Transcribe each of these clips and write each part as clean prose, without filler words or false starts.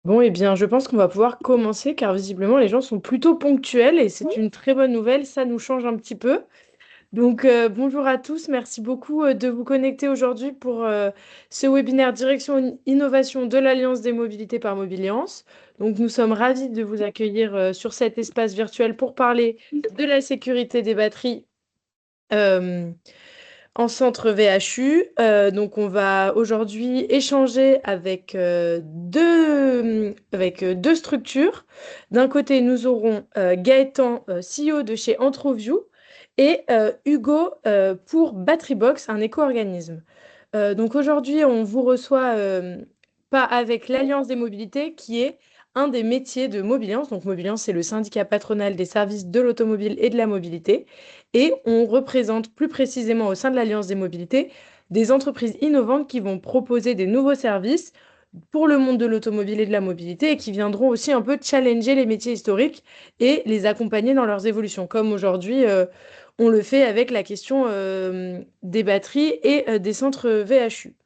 Bon, eh bien, je pense qu'on va pouvoir commencer car visiblement les gens sont plutôt ponctuels et c'est une très bonne nouvelle, ça nous change un petit peu. Donc, bonjour à tous, merci beaucoup de vous connecter aujourd'hui pour ce webinaire Direction Innovation de l'Alliance des mobilités par Mobiliance. Donc, nous sommes ravis de vous accueillir sur cet espace virtuel pour parler de la sécurité des batteries. euh, en centre VHU. Donc, on va aujourd'hui échanger avec deux structures. D'un côté, nous aurons Gaëtan, CEO de chez Entroview, et Hugo pour Batterybox, un éco-organisme. Donc aujourd'hui, on vous reçoit pas avec l'Alliance des mobilités, qui est un des métiers de Mobiliance. Donc Mobiliance, c'est le syndicat patronal des services de l'automobile et de la mobilité. Et on représente plus précisément au sein de l'Alliance des mobilités des entreprises innovantes qui vont proposer des nouveaux services pour le monde de l'automobile et de la mobilité et qui viendront aussi un peu challenger les métiers historiques et les accompagner dans leurs évolutions, comme aujourd'hui on le fait avec la question des batteries et des centres VHU.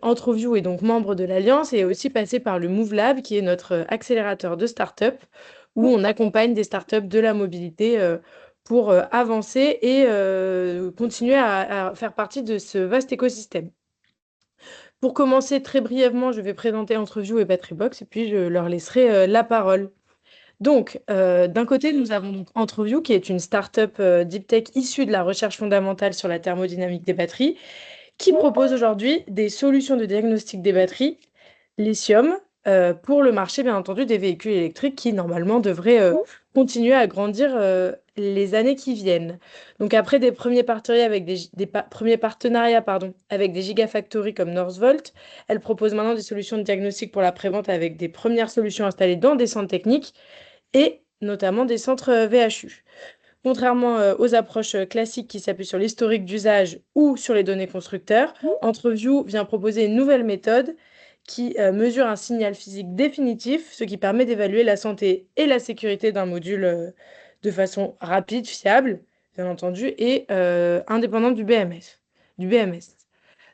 Entreview est donc membre de l'Alliance et est aussi passé par le Move Lab, qui est notre accélérateur de start-up, où on accompagne des start-up de la mobilité pour avancer et continuer à faire partie de ce vaste écosystème. Pour commencer très brièvement, je vais présenter Entreview et Batterybox et puis je leur laisserai la parole. Donc, d'un côté, nous avons donc Entreview, qui est une start-up deep tech issue de la recherche fondamentale sur la thermodynamique des batteries, qui propose aujourd'hui des solutions de diagnostic des batteries lithium pour le marché, bien entendu, des véhicules électriques qui, normalement, devraient continuer à grandir les années qui viennent. Donc, après des premiers partenariats avec premiers partenariats, pardon, avec des gigafactories comme Northvolt, elle propose maintenant des solutions de diagnostic pour la prévente avec des premières solutions installées dans des centres techniques et notamment des centres VHU. Contrairement aux approches classiques qui s'appuient sur l'historique d'usage ou sur les données constructeurs, Entreview vient proposer une nouvelle méthode qui mesure un signal physique définitif, ce qui permet d'évaluer la santé et la sécurité d'un module de façon rapide, fiable, bien entendu, et indépendante du BMS.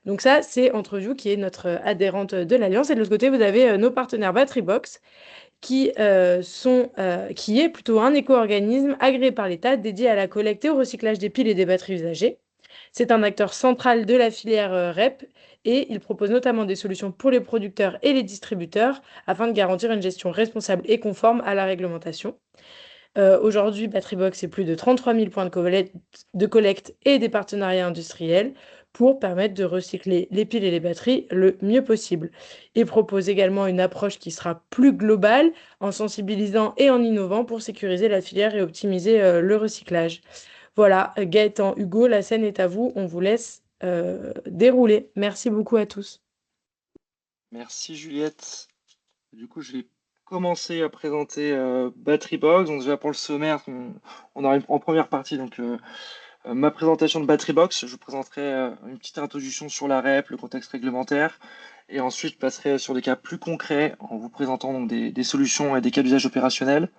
Donc ça, c'est Entreview qui est notre adhérente de l'Alliance. Et de l'autre côté, vous avez nos partenaires Batterybox qui est plutôt un éco-organisme agréé par l'État dédié à la collecte et au recyclage des piles et des batteries usagées. C'est un acteur central de la filière REP et il propose notamment des solutions pour les producteurs et les distributeurs afin de garantir une gestion responsable et conforme à la réglementation. Aujourd'hui, Batterybox, c'est plus de 33 000 points de collecte et des partenariats industriels pour permettre de recycler les piles et les batteries le mieux possible. Il propose également une approche qui sera plus globale en sensibilisant et en innovant pour sécuriser la filière et optimiser le recyclage. Voilà, Gaëtan, Hugo, la scène est à vous. On vous laisse dérouler. Merci beaucoup à tous. Merci Juliette. Du coup, je vais commencer à présenter Batterybox. Donc déjà pour le sommaire, on aura en première partie ma présentation de Batterybox. Je vous présenterai une petite introduction sur la REP, le contexte réglementaire, et ensuite je passerai sur des cas plus concrets en vous présentant donc des solutions et des cas d'usage opérationnels.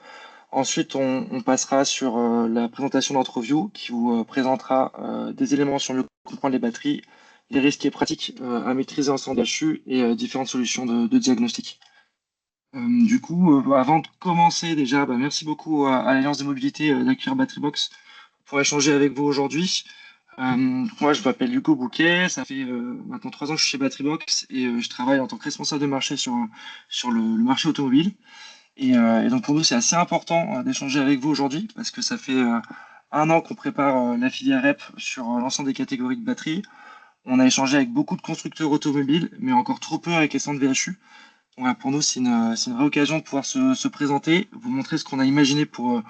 Ensuite, on passera sur la présentation d'Entreview qui vous présentera des éléments sur mieux comprendre les batteries, les risques et pratiques à maîtriser en centre d'HU et différentes solutions de diagnostic. Avant de commencer déjà, merci beaucoup à l'Alliance des mobilités d'accueillir Batterybox pour échanger avec vous aujourd'hui. Moi, je m'appelle Hugo Bouquet, ça fait maintenant 3 ans que je suis chez Batterybox et je travaille en tant que responsable de marché sur le marché automobile. Et donc pour nous, c'est assez important d'échanger avec vous aujourd'hui parce que ça fait 1 an qu'on prépare la filière REP sur l'ensemble des catégories de batteries. On a échangé avec beaucoup de constructeurs automobiles, mais encore trop peu avec les centres VHU. Donc, voilà, pour nous, c'est une vraie occasion de pouvoir se présenter, vous montrer ce qu'on a imaginé pour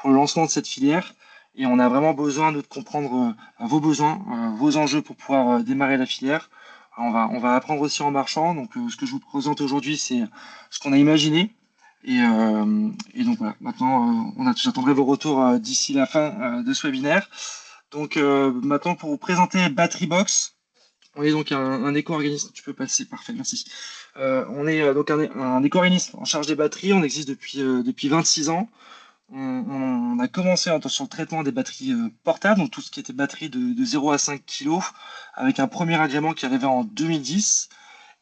le lancement de cette filière. Et on a vraiment besoin de comprendre vos besoins, vos enjeux pour pouvoir démarrer la filière. On va apprendre aussi en marchant. Donc, ce que je vous présente aujourd'hui, c'est ce qu'on a imaginé. Et donc voilà, maintenant, j'attendrai vos retours d'ici la fin de ce webinaire. Donc maintenant, pour vous présenter Batterybox, on est donc un éco-organisme. Tu peux passer, parfait, merci. On est donc un éco-organisme en charge des batteries. On existe depuis 26 ans. On a commencé sur le traitement des batteries portables, donc tout ce qui était batterie de 0 à 5 kg, avec un premier agrément qui arrivait en 2010.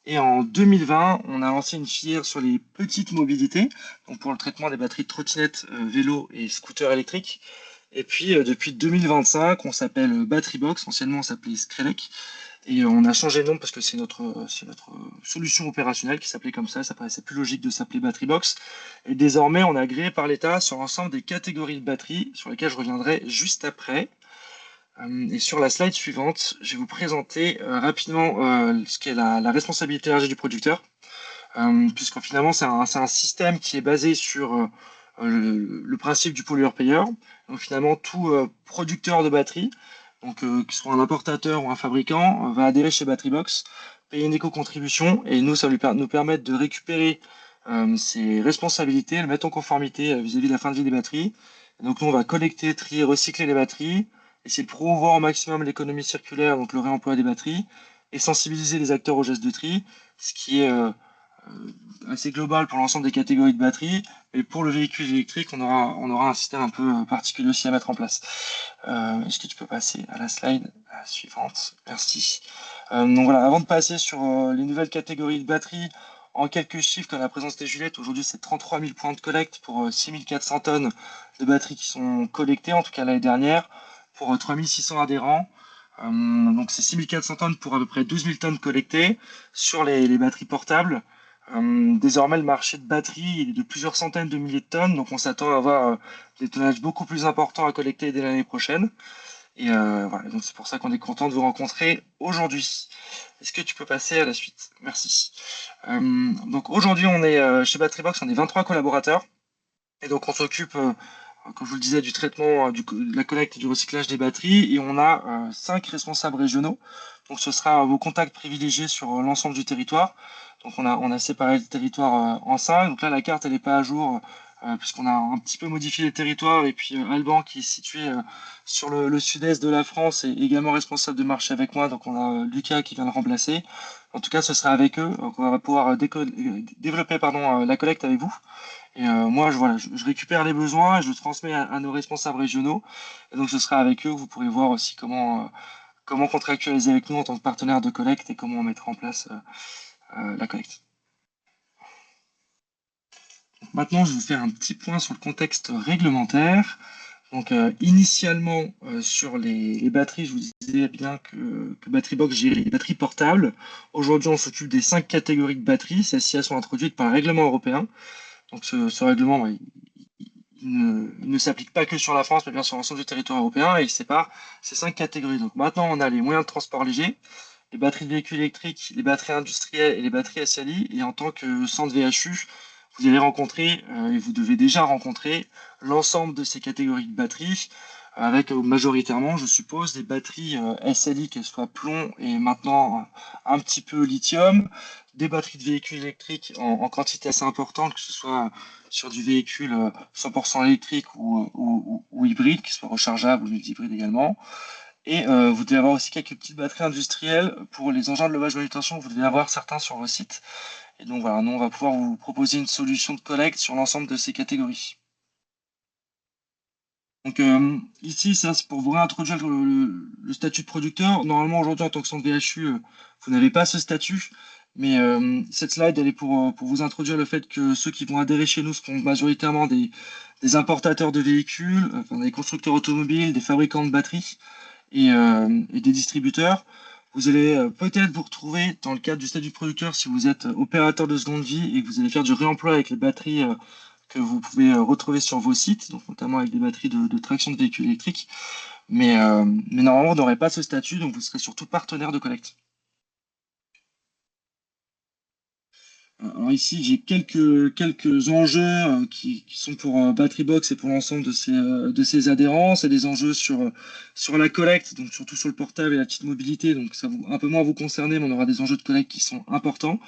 Et en 2020, on a lancé une filière sur les petites mobilités, donc pour le traitement des batteries de trottinettes, vélos et scooters électriques. Et puis depuis 2025, on s'appelle Batterybox, anciennement on s'appelait Screlec, et on a changé de nom parce que c'est notre solution opérationnelle qui s'appelait comme ça paraissait plus logique de s'appeler Batterybox. Et désormais, on est agréé par l'État sur l'ensemble des catégories de batteries, sur lesquelles je reviendrai juste après. Et sur la slide suivante, je vais vous présenter rapidement ce qu'est la responsabilité élargie du producteur, puisque finalement c'est un système qui est basé sur le principe du pollueur-payeur. Donc finalement, tout producteur de batterie, donc qu'il soit un importateur ou un fabricant, va adhérer chez Batterybox, payer une éco-contribution, et nous, ça va nous permettre de récupérer ses responsabilités, le mettre en conformité vis-à-vis de la fin de vie des batteries. Et donc nous, on va collecter, trier, recycler les batteries, essayer de promouvoir au maximum l'économie circulaire, donc le réemploi des batteries, et sensibiliser les acteurs au geste de tri, ce qui est assez global pour l'ensemble des catégories de batteries. Et pour le véhicule électrique, on aura un système un peu particulier aussi à mettre en place. Est-ce que tu peux passer à la slide suivante? Merci. Donc voilà, avant de passer sur les nouvelles catégories de batteries, en quelques chiffres, comme la présence des Juliette, aujourd'hui c'est 33 000 points de collecte pour 6 400 tonnes de batteries qui sont collectées, en tout cas l'année dernière, pour 3 600 adhérents. Donc c'est 6 400 tonnes pour à peu près 12 000 tonnes collectées sur les batteries portables. Désormais, le marché de batterie il est de plusieurs centaines de milliers de tonnes, donc on s'attend à avoir des tonnages beaucoup plus importants à collecter dès l'année prochaine. Et voilà, donc c'est pour ça qu'on est content de vous rencontrer aujourd'hui. Est-ce que tu peux passer à la suite? Merci. Donc aujourd'hui, on est chez Batterybox, on est 23 collaborateurs. Et donc on s'occupe, comme je vous le disais, du traitement, de la collecte et du recyclage des batteries. Et on a 5 responsables régionaux. Donc ce sera vos contacts privilégiés sur l'ensemble du territoire. Donc on a séparé le territoire en 5. Donc là, la carte, elle n'est pas à jour, puisqu'on a un petit peu modifié le territoire. Et puis Alban, qui est situé sur le sud-est de la France, est également responsable de marché avec moi. Donc on a Lucas qui vient le remplacer. En tout cas, ce sera avec eux. Donc on va pouvoir développer la collecte avec vous. Et moi, voilà, je récupère les besoins et je le transmets à nos responsables régionaux. Et donc, ce sera avec eux que vous pourrez voir aussi comment contractualiser avec nous en tant que partenaire de collecte et comment mettre en place la collecte. Donc, maintenant, je vais vous faire un petit point sur le contexte réglementaire. Donc, initialement, sur les batteries, je vous disais bien que Batterybox gérait les batteries portables. Aujourd'hui, on s'occupe des 5 catégories de batteries. Celles-ci, elles sont introduites par le règlement européen. Donc, ce règlement, il ne s'applique pas que sur la France, mais bien sur l'ensemble du territoire européen, et il sépare ces 5 catégories. Donc maintenant, on a les moyens de transport léger, les batteries de véhicules électriques, les batteries industrielles et les batteries SLI. Et en tant que centre VHU, vous allez rencontrer, et vous devez déjà rencontrer, l'ensemble de ces catégories de batteries, avec majoritairement, je suppose, des batteries SLI, qu'elles soient plomb et maintenant un petit peu lithium, des batteries de véhicules électriques en quantité assez importante, que ce soit sur du véhicule 100% électrique ou hybride, qui soit rechargeable ou multi-hybride également. Et vous devez avoir aussi quelques petites batteries industrielles pour les engins de levage de manutention. Vous devez avoir certains sur vos sites. Et donc voilà, nous on va pouvoir vous proposer une solution de collecte sur l'ensemble de ces catégories. Donc ici, ça c'est pour vous réintroduire le statut de producteur. Normalement aujourd'hui en tant que centre VHU, vous n'avez pas ce statut. Mais cette slide, elle est pour vous introduire le fait que ceux qui vont adhérer chez nous seront majoritairement des importateurs de véhicules, enfin, des constructeurs automobiles, des fabricants de batteries et des distributeurs. Vous allez peut-être vous retrouver dans le cadre du statut de producteur si vous êtes opérateur de seconde vie et que vous allez faire du réemploi avec les batteries que vous pouvez retrouver sur vos sites, donc notamment avec des batteries de traction de véhicules électriques. Mais normalement, vous n'aurez pas ce statut, donc vous serez surtout partenaire de collecte. Alors ici, j'ai quelques enjeux qui sont pour Batterybox et pour l'ensemble de ces adhérents. C'est des enjeux sur la collecte, donc surtout sur le portable et la petite mobilité. Donc ça va un peu moins vous concerner, mais on aura des enjeux de collecte qui sont importants.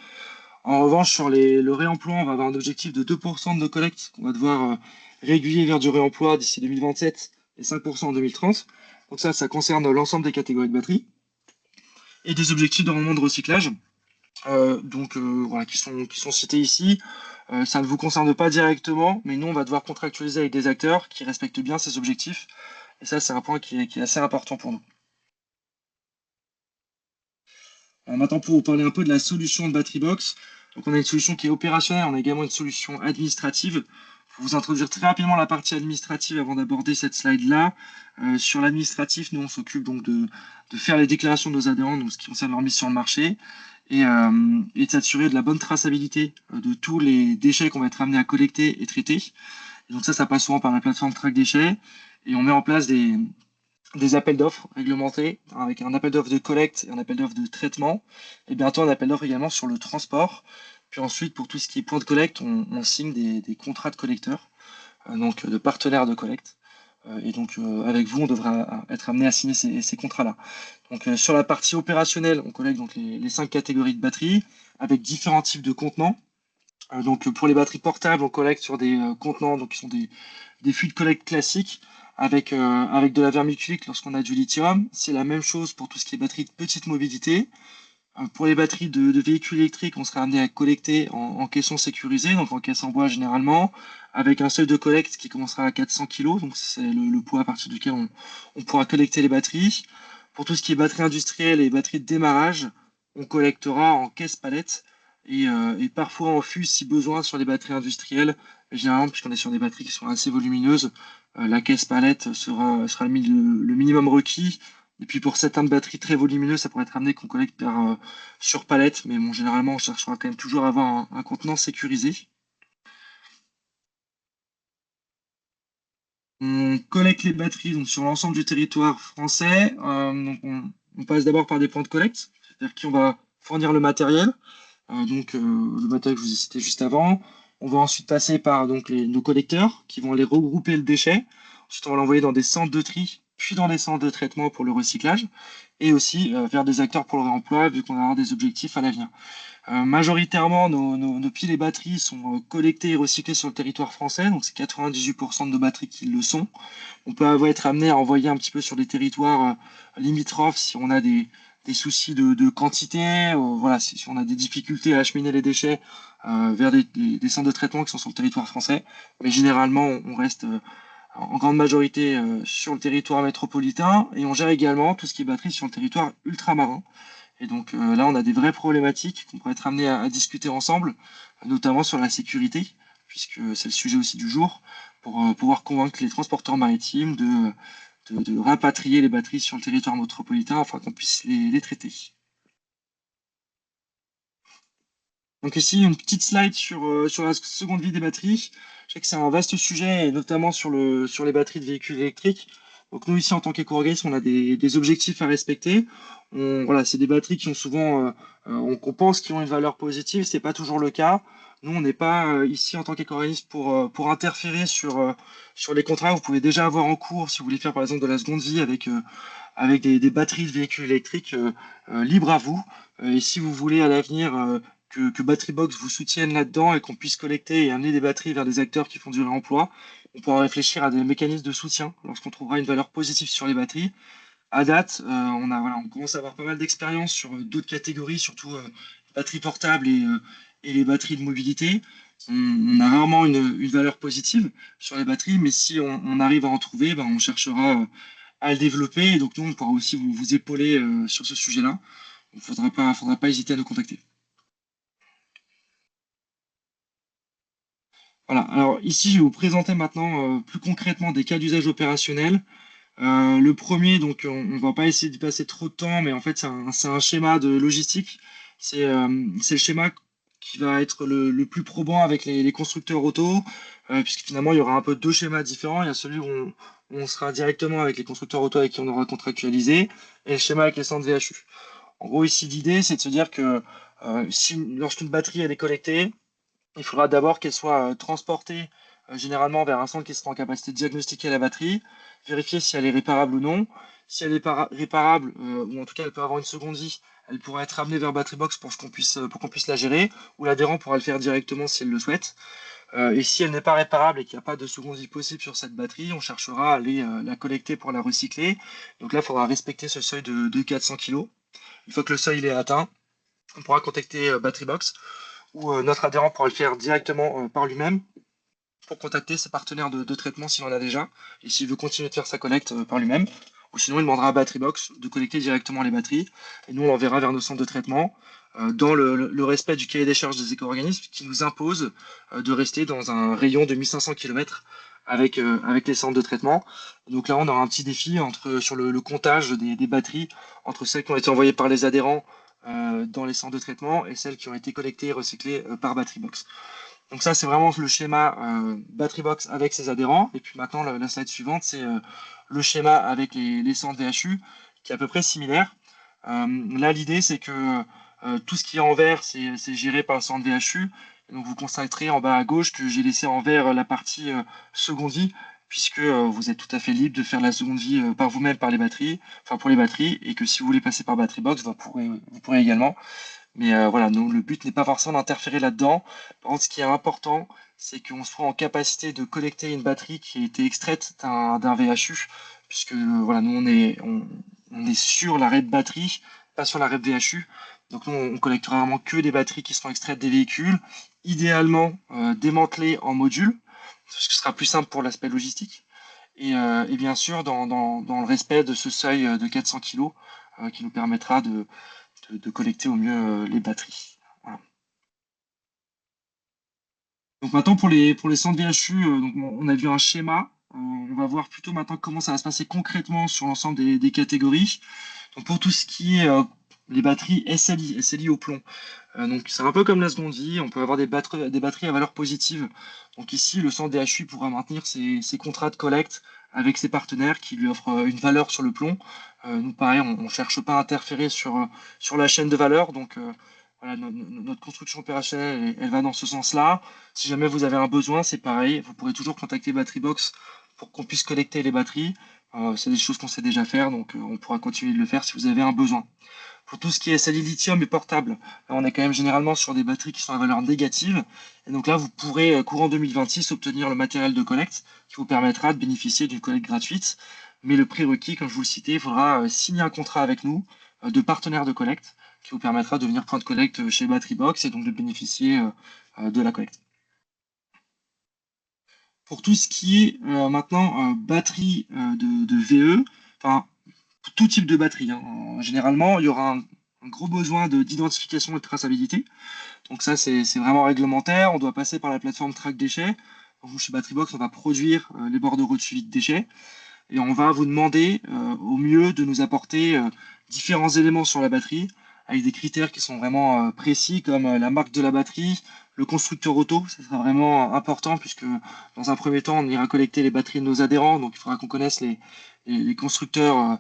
En revanche, sur le réemploi, on va avoir un objectif de 2% de nos collectes qu'on va devoir régulier vers du réemploi d'ici 2027 et 5% en 2030. Donc ça concerne l'ensemble des catégories de batteries. Et des objectifs de rendement de recyclage. Voilà, qui sont cités ici. Ça ne vous concerne pas directement, mais nous, on va devoir contractualiser avec des acteurs qui respectent bien ces objectifs. Et ça, c'est un point qui est assez important pour nous. Alors maintenant, pour vous parler un peu de la solution de BatteryBox, donc on a une solution qui est opérationnelle, on a également une solution administrative. Pour vous introduire très rapidement la partie administrative avant d'aborder cette slide-là. Sur l'administratif, nous, on s'occupe donc de faire les déclarations de nos adhérents, donc ce qui concerne leur mise sur le marché, et de s'assurer de la bonne traçabilité de tous les déchets qu'on va être amené à collecter et traiter. Et donc ça passe souvent par la plateforme Track Déchets, et on met en place des appels d'offres réglementés, avec un appel d'offres de collecte et un appel d'offres de traitement, et bientôt un appel d'offres également sur le transport. Puis ensuite, pour tout ce qui est point de collecte, on signe des contrats de collecteurs, donc de partenaires de collecte. Et donc, avec vous, on devra être amené à signer ces contrats-là. Donc, sur la partie opérationnelle, on collecte donc les 5 catégories de batteries avec différents types de contenants. Donc, pour les batteries portables, on collecte sur des contenants donc, qui sont des fûts de collecte classiques avec de la vermiculique lorsqu'on a du lithium. C'est la même chose pour tout ce qui est batterie de petite mobilité. Pour les batteries de véhicules électriques, on sera amené à collecter en caisson sécurisée, donc en caisse en bois généralement, avec un seuil de collecte qui commencera à 400 kg, donc c'est le poids à partir duquel on pourra collecter les batteries. Pour tout ce qui est batterie industrielle et batterie de démarrage, on collectera en caisse palette et parfois en fût si besoin sur les batteries industrielles. Généralement, puisqu'on est sur des batteries qui sont assez volumineuses, la caisse palette sera le minimum requis. Et puis pour certaines batteries très volumineuses, ça pourrait être amené qu'on collecte sur palette, mais bon, généralement, on cherchera quand même toujours à avoir un contenant sécurisé. On collecte les batteries donc, sur l'ensemble du territoire français. Donc on passe d'abord par des points de collecte, c'est-à-dire qui on va fournir le matériel. Le matériel que je vous ai cité juste avant. On va ensuite passer par donc, nos collecteurs qui vont aller regrouper le déchet. Ensuite, on va l'envoyer dans des centres de tri, puis dans des centres de traitement pour le recyclage, et aussi vers des acteurs pour le réemploi, vu qu'on aura des objectifs à l'avenir. Majoritairement, nos piles et batteries sont collectées et recyclées sur le territoire français, donc c'est 98% de nos batteries qui le sont. On peut être amené à envoyer un petit peu sur des territoires limitrophes si on a des soucis de quantité, voilà, si on a des difficultés à acheminer les déchets vers des centres de traitement qui sont sur le territoire français. Mais généralement, on reste en grande majorité sur le territoire métropolitain et on gère également tout ce qui est batterie sur le territoire ultramarin. Et donc là, on a des vraies problématiques qu'on pourrait être amené à discuter ensemble, notamment sur la sécurité, puisque c'est le sujet aussi du jour, pour pouvoir convaincre les transporteurs maritimes de rapatrier les batteries sur le territoire métropolitain afin qu'on puisse les traiter. Donc ici, une petite slide sur la seconde vie des batteries. Je sais que c'est un vaste sujet, et notamment sur les batteries de véhicules électriques. Donc nous, ici, en tant qu'éco-organisme, on a des objectifs à respecter. Voilà, c'est des batteries qui ont souvent, on pense qu'ils ont une valeur positive, c'est pas toujours le cas. Nous, on n'est pas ici en tant qu'éco-organisme pour interférer sur les contrats. Vous pouvez déjà avoir en cours, si vous voulez faire par exemple de la seconde vie avec des batteries de véhicules électriques, libre à vous. Et si vous voulez à l'avenir que BatteryBox vous soutienne là-dedans et qu'on puisse collecter et amener des batteries vers des acteurs qui font du réemploi, on pourra réfléchir à des mécanismes de soutien lorsqu'on trouvera une valeur positive sur les batteries. À date, on commence à avoir pas mal d'expérience sur d'autres catégories, surtout les batteries portables et les batteries de mobilité. On a rarement une valeur positive sur les batteries, mais si on arrive à en trouver, ben, on cherchera à le développer. Et donc nous, on pourra aussi vous épauler sur ce sujet-là. Il ne faudra pas hésiter à nous contacter. Voilà, alors ici, je vais vous présenter maintenant plus concrètement des cas d'usage opérationnel. Le premier, donc on va pas essayer d'y passer trop de temps, mais en fait, c'est un schéma de logistique. C'est le schéma qui va être le plus probant avec les constructeurs auto, puisque finalement, il y aura un peu deux schémas différents. Il y a celui où on sera directement avec les constructeurs auto avec qui on aura contractualisé, et le schéma avec les centres VHU. En gros, ici, l'idée, c'est de se dire que lorsqu'une batterie elle est collectée, il faudra d'abord qu'elle soit transportée généralement vers un centre qui sera en capacité de diagnostiquer la batterie, vérifier si elle est réparable ou non. Si elle est réparable, ou en tout cas elle peut avoir une seconde vie, elle pourra être amenée vers BatteryBox pour qu'on puisse la gérer, ou l'adhérent pourra le faire directement si elle le souhaite. Et si elle n'est pas réparable et qu'il n'y a pas de seconde vie possible sur cette batterie, on cherchera à aller la collecter pour la recycler. Donc là, il faudra respecter ce seuil de 400 kg. Une fois que le seuil est atteint, on pourra contacter BatteryBox ou notre adhérent pourra le faire directement par lui-même pour contacter ses partenaires de traitement s'il en a déjà et s'il veut continuer de faire sa collecte par lui-même. ou sinon il demandera à Batterybox de collecter directement les batteries, et nous on l'enverra vers nos centres de traitement, dans le respect du cahier des charges des éco-organismes qui nous impose de rester dans un rayon de 1500 km avec les centres de traitement. Donc là, on aura un petit défi sur le comptage des batteries entre celles qui ont été envoyées par les adhérents dans les centres de traitement et celles qui ont été collectées et recyclées par Batterybox. Donc ça, c'est vraiment le schéma Batterybox avec ses adhérents. Et puis maintenant, la slide suivante, c'est le schéma avec les centres VHU, qui est à peu près similaire. Là, l'idée, c'est que tout ce qui est en vert, c'est géré par le centre VHU. Et donc vous constaterez en bas à gauche que j'ai laissé en vert la partie seconde vie, puisque vous êtes tout à fait libre de faire la seconde vie par vous-même par les batteries, enfin pour les batteries, et que si vous voulez passer par Batterybox, vous pourrez également. Mais voilà, le but n'est pas forcément d'interférer là-dedans. Par contre, ce qui est important, c'est qu'on soit en capacité de collecter une batterie qui a été extraite d'un VHU, puisque voilà, nous on est sur l'arrêt de batterie, pas sur l'arrêt de VHU. Donc nous, on collectera vraiment que des batteries qui sont extraites des véhicules, idéalement démantelées en modules, ce qui sera plus simple pour l'aspect logistique. Et bien sûr, dans le respect de ce seuil de 400 kg qui nous permettra de collecter au mieux les batteries. Voilà. Donc maintenant pour les centres VHU, donc on a vu un schéma. On va voir plutôt maintenant comment ça va se passer concrètement sur l'ensemble des catégories. Donc pour tout ce qui est les batteries SLI au plomb. Donc c'est un peu comme la seconde vie, on peut avoir des batteries à valeur positive. Donc ici, le centre DHU pourra maintenir ses contrats de collecte avec ses partenaires qui lui offrent une valeur sur le plomb. Nous, pareil, on ne cherche pas à interférer sur la chaîne de valeur. Donc voilà, notre construction opérationnelle, elle va dans ce sens-là. Si jamais vous avez un besoin, c'est pareil, vous pourrez toujours contacter Batterybox pour qu'on puisse collecter les batteries. C'est des choses qu'on sait déjà faire, donc on pourra continuer de le faire si vous avez un besoin. Pour tout ce qui est sali lithium et portable, là, on est quand même généralement sur des batteries qui sont à valeur négative. Et donc là, vous pourrez, courant 2026, obtenir le matériel de collecte qui vous permettra de bénéficier d'une collecte gratuite. Mais le prérequis, comme je vous le citais, il faudra signer un contrat avec nous de partenaire de collecte qui vous permettra de devenir point de collecte chez Batterybox et donc de bénéficier de la collecte. Pour tout ce qui est maintenant batterie de VE, enfin tout type de batterie, hein. Généralement, il y aura un gros besoin d'identification et de traçabilité. Donc ça, c'est vraiment réglementaire. On doit passer par la plateforme Track Déchets. Donc, chez Batterybox, on va produire les bordereaux de suivi de déchets. Et on va vous demander au mieux de nous apporter différents éléments sur la batterie avec des critères qui sont vraiment précis comme la marque de la batterie, le constructeur auto, ça sera vraiment important puisque dans un premier temps on ira collecter les batteries de nos adhérents, donc il faudra qu'on connaisse les constructeurs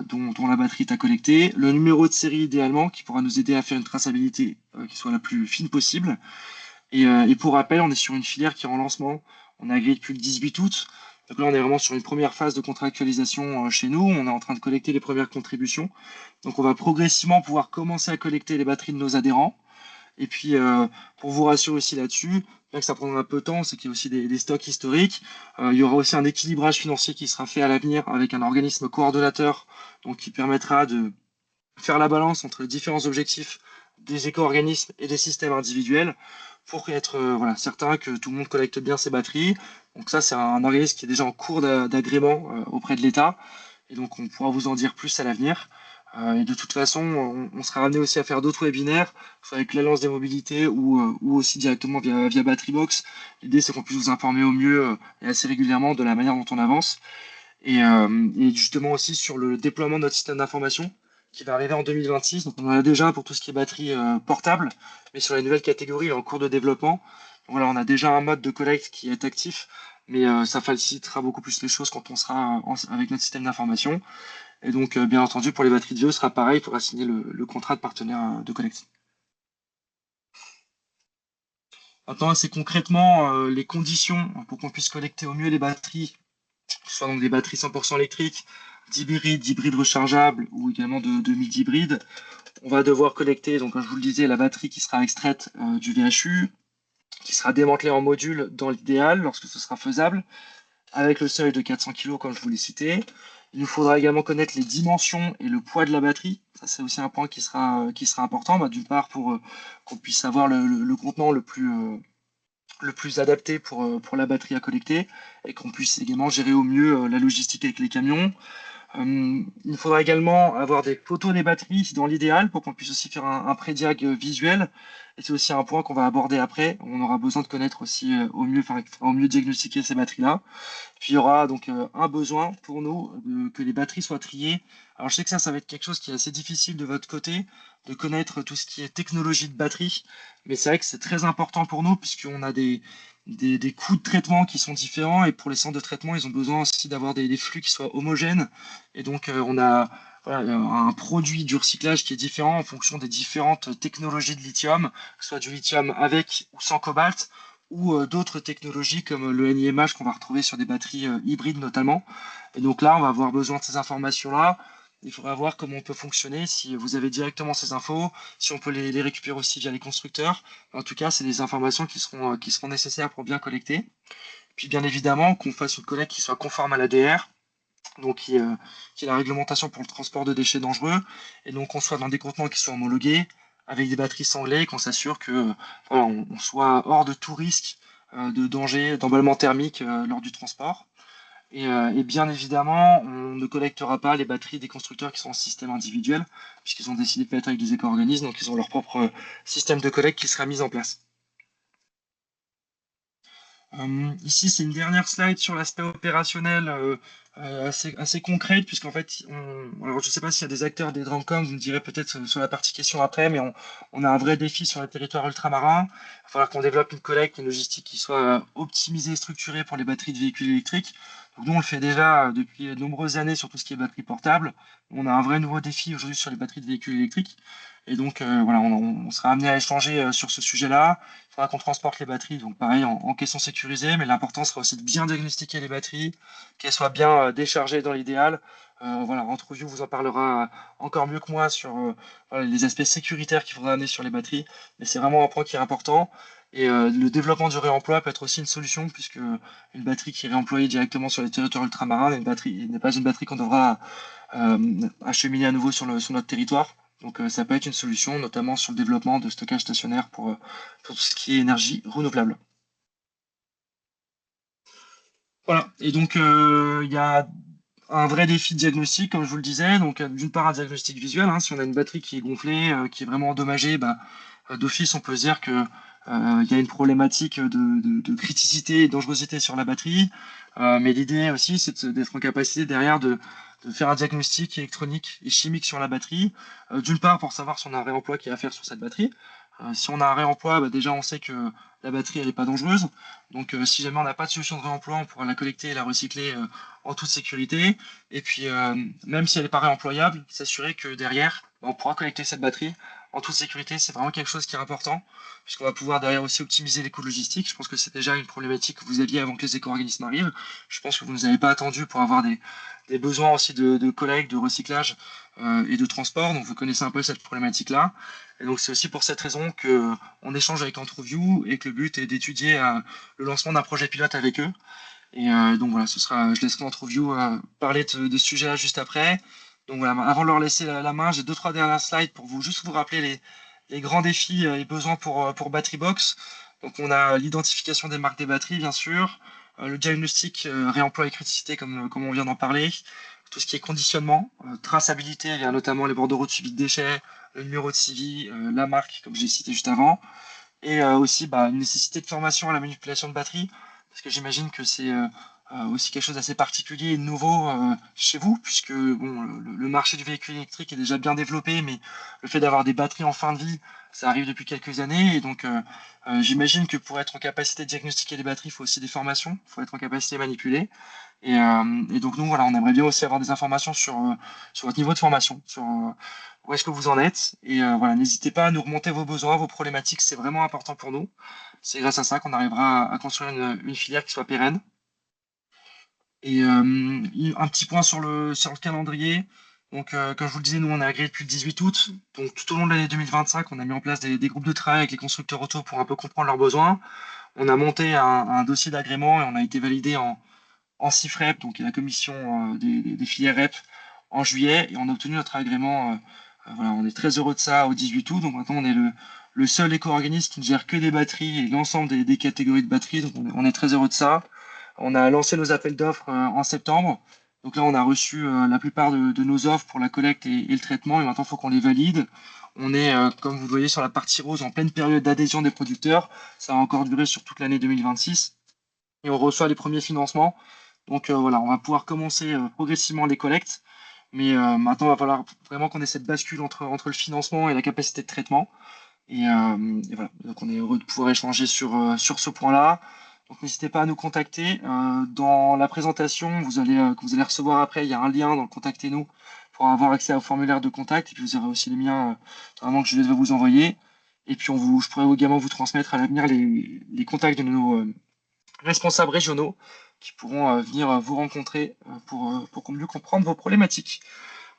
dont la batterie est à collecter, le numéro de série idéalement qui pourra nous aider à faire une traçabilité qui soit la plus fine possible. Et pour rappel, on est sur une filière qui est en lancement, on a agréé depuis le 18 août. Donc là, on est vraiment sur une première phase de contractualisation chez nous. On est en train de collecter les premières contributions. Donc on va progressivement pouvoir commencer à collecter les batteries de nos adhérents. Et puis, pour vous rassurer aussi là-dessus, bien que ça prendra un peu de temps, c'est qu'il y a aussi des stocks historiques. Il y aura aussi un équilibrage financier qui sera fait à l'avenir avec un organisme coordonnateur, donc qui permettra de faire la balance entre les différents objectifs des éco-organismes et des systèmes individuels pour être voilà, certain que tout le monde collecte bien ses batteries. Donc ça, c'est un organisme qui est déjà en cours d'agrément auprès de l'État. Et donc, on pourra vous en dire plus à l'avenir. Et de toute façon, on sera amené aussi à faire d'autres webinaires, soit avec l'Alliance des mobilités ou aussi directement via Batterybox. L'idée, c'est qu'on puisse vous informer au mieux et assez régulièrement de la manière dont on avance. Et justement aussi sur le déploiement de notre système d'information qui va arriver en 2026. Donc on en a déjà pour tout ce qui est batterie portable, mais sur les nouvelles catégories, il est en cours de développement. Donc voilà, on a déjà un mode de collecte qui est actif, mais ça facilitera beaucoup plus les choses quand on sera avec notre système d'information. Et donc, bien entendu, pour les batteries de VO, ce sera pareil, il faudra signer le contrat de partenaire de collecte. Maintenant, c'est concrètement les conditions pour qu'on puisse collecter au mieux les batteries, que ce soit donc des batteries 100% électriques, d'hybrides rechargeables ou également de mid-hybrides. On va devoir collecter, donc comme je vous le disais, la batterie qui sera extraite du VHU, qui sera démantelée en module dans l'idéal, lorsque ce sera faisable, avec le seuil de 400 kg comme je vous l'ai cité. Il nous faudra également connaître les dimensions et le poids de la batterie. Ça, c'est aussi un point qui sera important, d'une part pour qu'on puisse avoir le contenant le plus adapté pour la batterie à collecter et qu'on puisse également gérer au mieux la logistique avec les camions. Il faudra également avoir des photos des batteries dans l'idéal pour qu'on puisse aussi faire un pré-diag visuel. Et c'est aussi un point qu'on va aborder après. On aura besoin de connaître aussi au mieux diagnostiquer ces batteries-là. Puis il y aura donc un besoin pour nous que les batteries soient triées. Alors je sais que ça va être quelque chose qui est assez difficile de votre côté, de connaître tout ce qui est technologie de batterie, mais c'est vrai que c'est très important pour nous puisqu'on a des coûts de traitement qui sont différents et pour les centres de traitement, ils ont besoin aussi d'avoir des flux qui soient homogènes. Et donc on a voilà, un produit du recyclage qui est différent en fonction des différentes technologies de lithium, que ce soit du lithium avec ou sans cobalt ou d'autres technologies comme le NiMH qu'on va retrouver sur des batteries hybrides notamment. Et donc là, on va avoir besoin de ces informations-là. Il faudra voir comment on peut fonctionner, si vous avez directement ces infos, si on peut les récupérer aussi via les constructeurs. En tout cas, c'est des informations qui seront nécessaires pour bien collecter. Puis bien évidemment, qu'on fasse une collecte qui soit conforme à l'ADR, donc qui est la réglementation pour le transport de déchets dangereux, et donc qu'on soit dans des contenants qui soient homologués, avec des batteries sanglées, qu'on s'assure que voilà, on soit hors de tout risque de danger, d'emballement thermique lors du transport. Et bien évidemment, on ne collectera pas les batteries des constructeurs qui sont en système individuel, puisqu'ils ont décidé de être avec des éco-organismes, donc ils ont leur propre système de collecte qui sera mis en place. Ici, c'est une dernière slide sur l'aspect opérationnel assez concrète, puisqu'en fait, alors je ne sais pas s'il y a des acteurs des Dramcom, vous me direz peut-être sur la partie question après, mais on a un vrai défi sur les territoires ultramarins. Il va falloir qu'on développe une collecte, une logistique qui soit optimisée et structurée pour les batteries de véhicules électriques. Donc nous, on le fait déjà depuis de nombreuses années sur tout ce qui est batterie portable. On a un vrai nouveau défi aujourd'hui sur les batteries de véhicules électriques. Et donc, voilà, on sera amené à échanger sur ce sujet-là. Il faudra qu'on transporte les batteries, donc pareil, en caisson sécurisée, mais l'important sera aussi de bien diagnostiquer les batteries, qu'elles soient bien déchargées dans l'idéal. Voilà, Entrevue vous en parlera encore mieux que moi sur voilà, les aspects sécuritaires qu'il faudra amener sur les batteries, mais c'est vraiment un point qui est important. Et le développement du réemploi peut être aussi une solution, puisque une batterie qui est réemployée directement sur les territoires ultramarins n'est pas une batterie qu'on devra acheminer à nouveau sur notre territoire. Donc ça peut être une solution, notamment sur le développement de stockage stationnaire pour tout ce qui est énergie renouvelable. Voilà, et donc il y a un vrai défi de diagnostic, comme je vous le disais. Donc d'une part un diagnostic visuel, hein, si on a une batterie qui est gonflée, qui est vraiment endommagée, bah, d'office on peut se dire que il y a une problématique de criticité et de dangerosité sur la batterie. Mais l'idée aussi, c'est d'être en capacité derrière de faire un diagnostic électronique et chimique sur la batterie. D'une part, pour savoir si on a un réemploi qui est à faire sur cette batterie. Si on a un réemploi, bah, déjà on sait que la batterie elle n'est pas dangereuse. Donc si jamais on n'a pas de solution de réemploi, on pourra la collecter et la recycler en toute sécurité. Et puis même si elle n'est pas réemployable, s'assurer que derrière, bah, on pourra collecter cette batterie en toute sécurité. C'est vraiment quelque chose qui est important, puisqu'on va pouvoir derrière aussi optimiser les coûts logistiques. Je pense que c'est déjà une problématique que vous aviez avant que les éco-organismes arrivent. Je pense que vous ne nous avez pas attendu pour avoir des besoins aussi de collecte, de recyclage et de transport. Donc vous connaissez un peu cette problématique-là. Et donc c'est aussi pour cette raison que on échange avec Entreview et que le but est d'étudier le lancement d'un projet pilote avec eux. Et donc voilà, je laisserai Entreview parler de ce sujet-là juste après. Donc voilà, avant de leur laisser la main, j'ai deux, trois dernières slides pour juste vous rappeler les grands défis et besoins pour BatteryBox. Donc on a l'identification des marques des batteries, bien sûr, le diagnostic réemploi et criticité, comme on vient d'en parler, tout ce qui est conditionnement, traçabilité, il y a notamment les bordereaux de suivi de déchets, le numéro de CIVI, la marque, comme j'ai cité juste avant, et aussi bah, une nécessité de formation à la manipulation de batterie, parce que j'imagine que c'est aussi quelque chose d'assez particulier et de nouveau chez vous, puisque bon, le marché du véhicule électrique est déjà bien développé, mais le fait d'avoir des batteries en fin de vie, ça arrive depuis quelques années, et donc j'imagine que pour être en capacité de diagnostiquer les batteries, il faut aussi des formations, il faut être en capacité de manipuler. Et donc nous, voilà, on aimerait bien aussi avoir des informations sur votre niveau de formation, sur où est-ce que vous en êtes. Et voilà, n'hésitez pas à nous remonter vos besoins, vos problématiques, c'est vraiment important pour nous. C'est grâce à ça qu'on arrivera à construire une filière qui soit pérenne. Et un petit point sur le calendrier. Donc, comme je vous le disais, nous, on est agréé depuis le 18 août. Donc, tout au long de l'année 2025, on a mis en place des groupes de travail avec les constructeurs auto pour un peu comprendre leurs besoins. On a monté un dossier d'agrément et on a été validé en CIFREP, donc la commission des filières REP, en juillet, et on a obtenu notre agrément. Voilà, on est très heureux de ça au 18 août. Donc maintenant, on est le seul éco-organisme qui ne gère que des batteries et l'ensemble des catégories de batteries. Donc on est très heureux de ça. On a lancé nos appels d'offres en septembre. Donc là, on a reçu la plupart de nos offres pour la collecte et le traitement, et maintenant, il faut qu'on les valide. On est, comme vous le voyez sur la partie rose, en pleine période d'adhésion des producteurs. Ça va encore durer sur toute l'année 2026. Et on reçoit les premiers financements. Donc voilà, on va pouvoir commencer progressivement les collectes. Mais maintenant, il va falloir vraiment qu'on ait cette bascule entre le financement et la capacité de traitement. Et voilà, donc on est heureux de pouvoir échanger sur ce point-là. Donc n'hésitez pas à nous contacter. Dans la présentation que vous allez recevoir après, il y a un lien dans Contactez-nous pour avoir accès au formulaire de contact. Et puis vous aurez aussi les miens vraiment que je vais vous envoyer. Et puis je pourrai également vous transmettre à l'avenir les contacts de nos responsables régionaux qui pourront venir vous rencontrer pour mieux comprendre vos problématiques.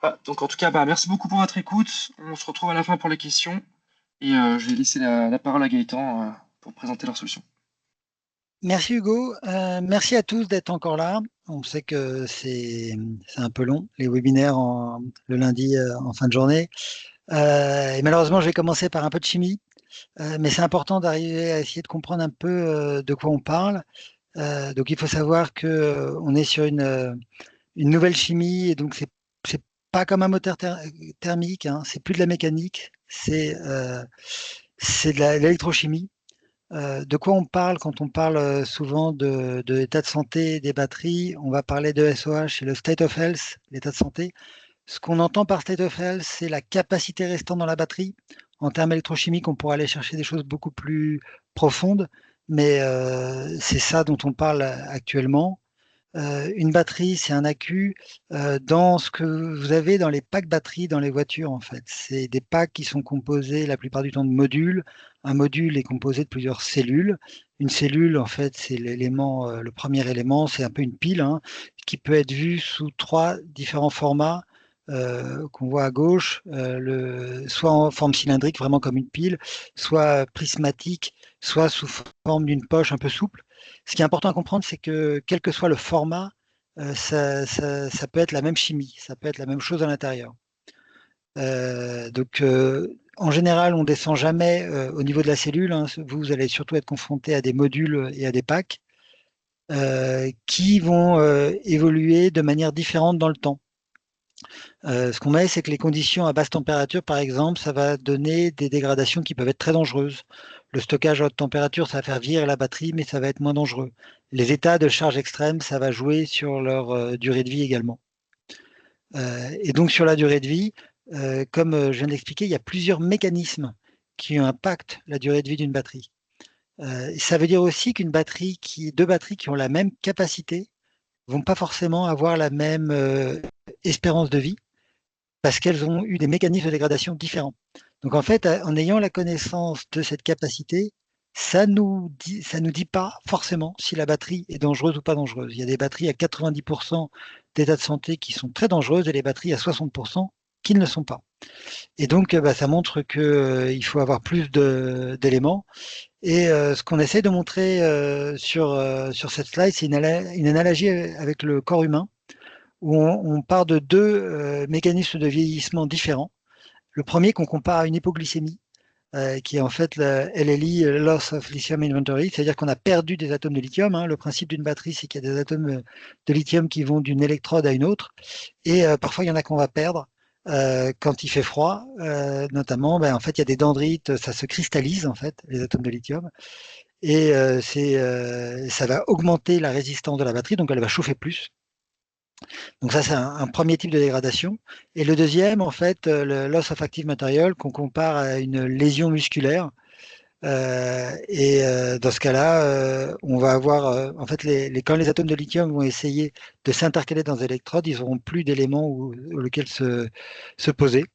Voilà, donc en tout cas, merci beaucoup pour votre écoute. On se retrouve à la fin pour les questions. Et je vais laisser la parole à Gaëtan pour présenter leur solution. Merci Hugo, merci à tous d'être encore là. On sait que c'est un peu long, les webinaires le lundi en fin de journée. Et malheureusement, je vais commencer par un peu de chimie, mais c'est important d'arriver à essayer de comprendre un peu de quoi on parle. Donc il faut savoir que on est sur une nouvelle chimie, et donc c'est pas comme un moteur thermique, hein, c'est plus de la mécanique, c'est de l'électrochimie. De quoi on parle quand on parle souvent de l'état de santé des batteries? On va parler de SOH, c'est le state of health, l'état de santé. Ce qu'on entend par state of health, c'est la capacité restante dans la batterie. En termes électrochimiques, on pourrait aller chercher des choses beaucoup plus profondes, mais c'est ça dont on parle actuellement. Une batterie, c'est un accu dans ce que vous avez dans les packs batteries dans les voitures, en fait. C'est des packs qui sont composés la plupart du temps de modules. Un module est composé de plusieurs cellules. Une cellule, en fait, c'est l'élément, le premier élément, c'est un peu une pile, hein, qui peut être vue sous trois différents formats. Qu'on voit à gauche, soit en forme cylindrique, vraiment comme une pile, soit prismatique, soit sous forme d'une poche un peu souple. Ce qui est important à comprendre, c'est que quel que soit le format, ça peut être la même chimie, ça peut être la même chose à l'intérieur. Donc, en général, on ne descend jamais au niveau de la cellule, hein. Vous allez surtout être confronté à des modules et à des packs qui vont évoluer de manière différente dans le temps. Ce qu'on met, c'est que les conditions à basse température, par exemple, ça va donner des dégradations qui peuvent être très dangereuses. Le stockage à haute température, ça va faire virer la batterie, mais ça va être moins dangereux. Les états de charge extrême, ça va jouer sur leur durée de vie également. Et donc, sur la durée de vie, comme je viens d'expliquer, il y a plusieurs mécanismes qui impactent la durée de vie d'une batterie. Ça veut dire aussi qu'une batterie deux batteries qui ont la même capacité vont pas forcément avoir la même espérance de vie, parce qu'elles ont eu des mécanismes de dégradation différents. Donc en fait, en ayant la connaissance de cette capacité, ça nous dit pas forcément si la batterie est dangereuse ou pas dangereuse. Il y a des batteries à 90% d'état de santé qui sont très dangereuses et les batteries à 60% qui ne le sont pas. Et donc, ça montre qu'il faut avoir plus d'éléments. Et ce qu'on essaie de montrer sur cette slide, c'est une analogie avec le corps humain, où on part de deux mécanismes de vieillissement différents. Le premier qu'on compare à une hypoglycémie, qui est en fait le LLI, Loss of Lithium Inventory, c'est-à-dire qu'on a perdu des atomes de lithium, hein. Le principe d'une batterie, c'est qu'il y a des atomes de lithium qui vont d'une électrode à une autre, et parfois il y en a qu'on va perdre. Quand il fait froid, notamment, en fait, il y a des dendrites, ça se cristallise en fait, les atomes de lithium, et ça va augmenter la résistance de la batterie, donc elle va chauffer plus. Donc ça, c'est un premier type de dégradation. Et le deuxième, en fait, le loss of active material, qu'on compare à une lésion musculaire. Dans ce cas-là, on va avoir, en fait, quand les atomes de lithium vont essayer de s'intercaler dans des électrodes, ils n'auront plus d'éléments lesquels se poser.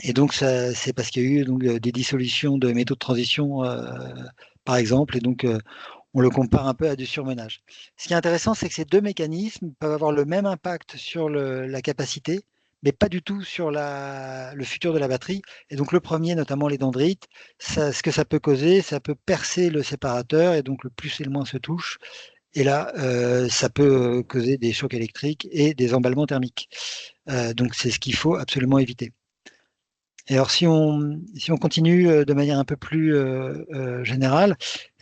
Et donc, c'est parce qu'il y a eu donc, des dissolutions de métaux de transition, par exemple, et donc on le compare un peu à du surmenage. Ce qui est intéressant, c'est que ces deux mécanismes peuvent avoir le même impact sur la capacité, mais pas du tout sur le futur de la batterie. Et donc le premier, notamment les dendrites, ce que ça peut causer, ça peut percer le séparateur, et donc le plus et le moins se touchent. Et là, ça peut causer des chocs électriques et des emballements thermiques. Donc c'est ce qu'il faut absolument éviter. Et alors, si on continue de manière un peu plus générale,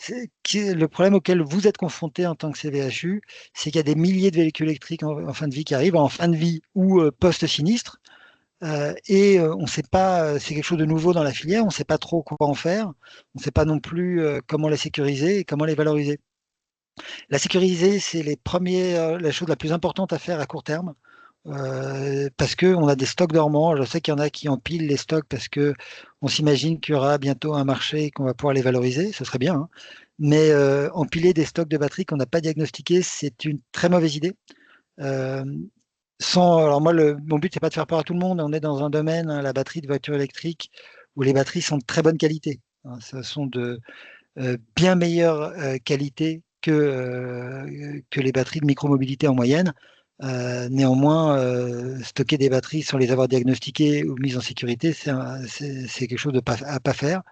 le problème auquel vous êtes confronté en tant que CVHU, c'est qu'il y a des milliers de véhicules électriques en fin de vie qui arrivent, en fin de vie ou post-sinistre, on ne sait pas, c'est quelque chose de nouveau dans la filière, on ne sait pas trop quoi en faire, on ne sait pas non plus comment les sécuriser et comment les valoriser. La sécuriser, c'est la chose la plus importante à faire à court terme. Parce qu'on a des stocks dormants. Je sais qu'il y en a qui empilent les stocks parce que on s'imagine qu'il y aura bientôt un marché et qu'on va pouvoir les valoriser. Ce serait bien, hein. Mais empiler des stocks de batteries qu'on n'a pas diagnostiqués, c'est une très mauvaise idée. Euh, alors moi, mon but, c'est pas de faire peur à tout le monde. On est dans un domaine, hein, la batterie de voiture électrique, où les batteries sont de très bonne qualité, hein. Ce sont de bien meilleure qualité que les batteries de micromobilité en moyenne. Néanmoins, stocker des batteries sans les avoir diagnostiquées ou mises en sécurité, c'est quelque chose à pas faire.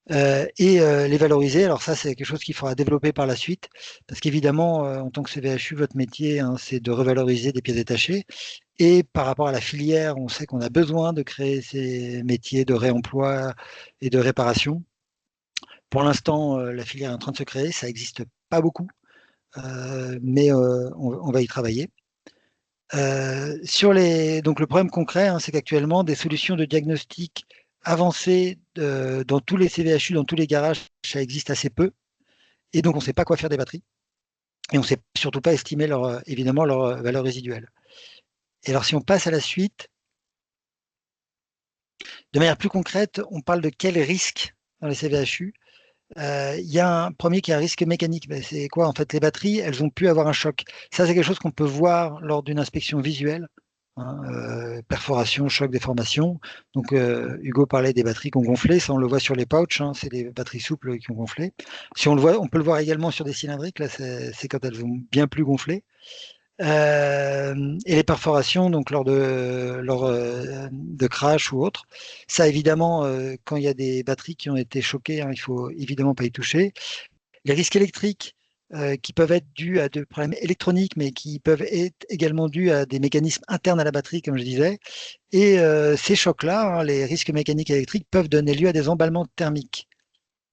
Les valoriser, alors ça, c'est quelque chose qu'il faudra développer par la suite, parce qu'évidemment, en tant que CVHU, votre métier, hein, c'est de revaloriser des pièces détachées. Et par rapport à la filière, on sait qu'on a besoin de créer ces métiers de réemploi et de réparation. Pour l'instant, la filière est en train de se créer, ça n'existe pas beaucoup, mais on va y travailler. Donc le problème concret, hein, c'est qu'actuellement, des solutions de diagnostic avancées dans tous les CVHU, dans tous les garages, ça existe assez peu. Et donc, on ne sait pas quoi faire des batteries. Et on ne sait surtout pas estimer évidemment leur valeur résiduelle. Et alors, si on passe à la suite, de manière plus concrète, on parle de quels risques dans les CVHU. Il y a un premier qui est un risque mécanique. Ben, c'est quoi? En fait, les batteries, elles ont pu avoir un choc. Ça, c'est quelque chose qu'on peut voir lors d'une inspection visuelle, hein, perforation, choc, déformation. Donc, Hugo parlait des batteries qui ont gonflé. Ça, on le voit sur les pouches, hein, c'est des batteries souples qui ont gonflé. Si on le voit, on peut le voir également sur des cylindriques. Là, c'est quand elles ont bien plus gonflé. Et les perforations, donc lors de crash ou autre. Ça, évidemment, quand il y a des batteries qui ont été choquées, hein, il faut évidemment pas y toucher. Les risques électriques qui peuvent être dus à des problèmes électroniques, mais qui peuvent être également dus à des mécanismes internes à la batterie, comme je disais. Et ces chocs-là, hein, les risques mécaniques et électriques, peuvent donner lieu à des emballements thermiques.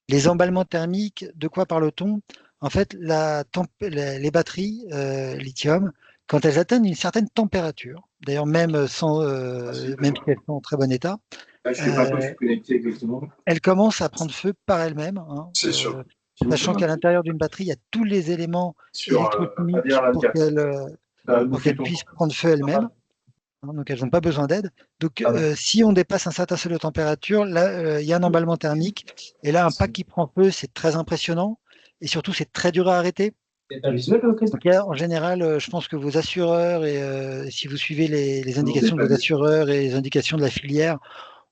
Les emballements thermiques, de quoi parle-t-on? En fait, les batteries lithium, quand elles atteignent une certaine température, d'ailleurs même si elles sont en très bon état, elles commencent à prendre feu par elles-mêmes, hein, sachant qu'à l'intérieur d'une batterie, il y a tous les éléments électrochimiques pour qu'elles puissent prendre feu elles-mêmes. Hein, donc elles n'ont pas besoin d'aide. Donc si on dépasse un certain seuil de température, là, il y a un emballement thermique. Et là, un pack qui prend feu, c'est très impressionnant. Et surtout, c'est très dur à arrêter. Donc, en général, je pense que vos assureurs, et si vous suivez les indications de vos assureurs et les indications de la filière,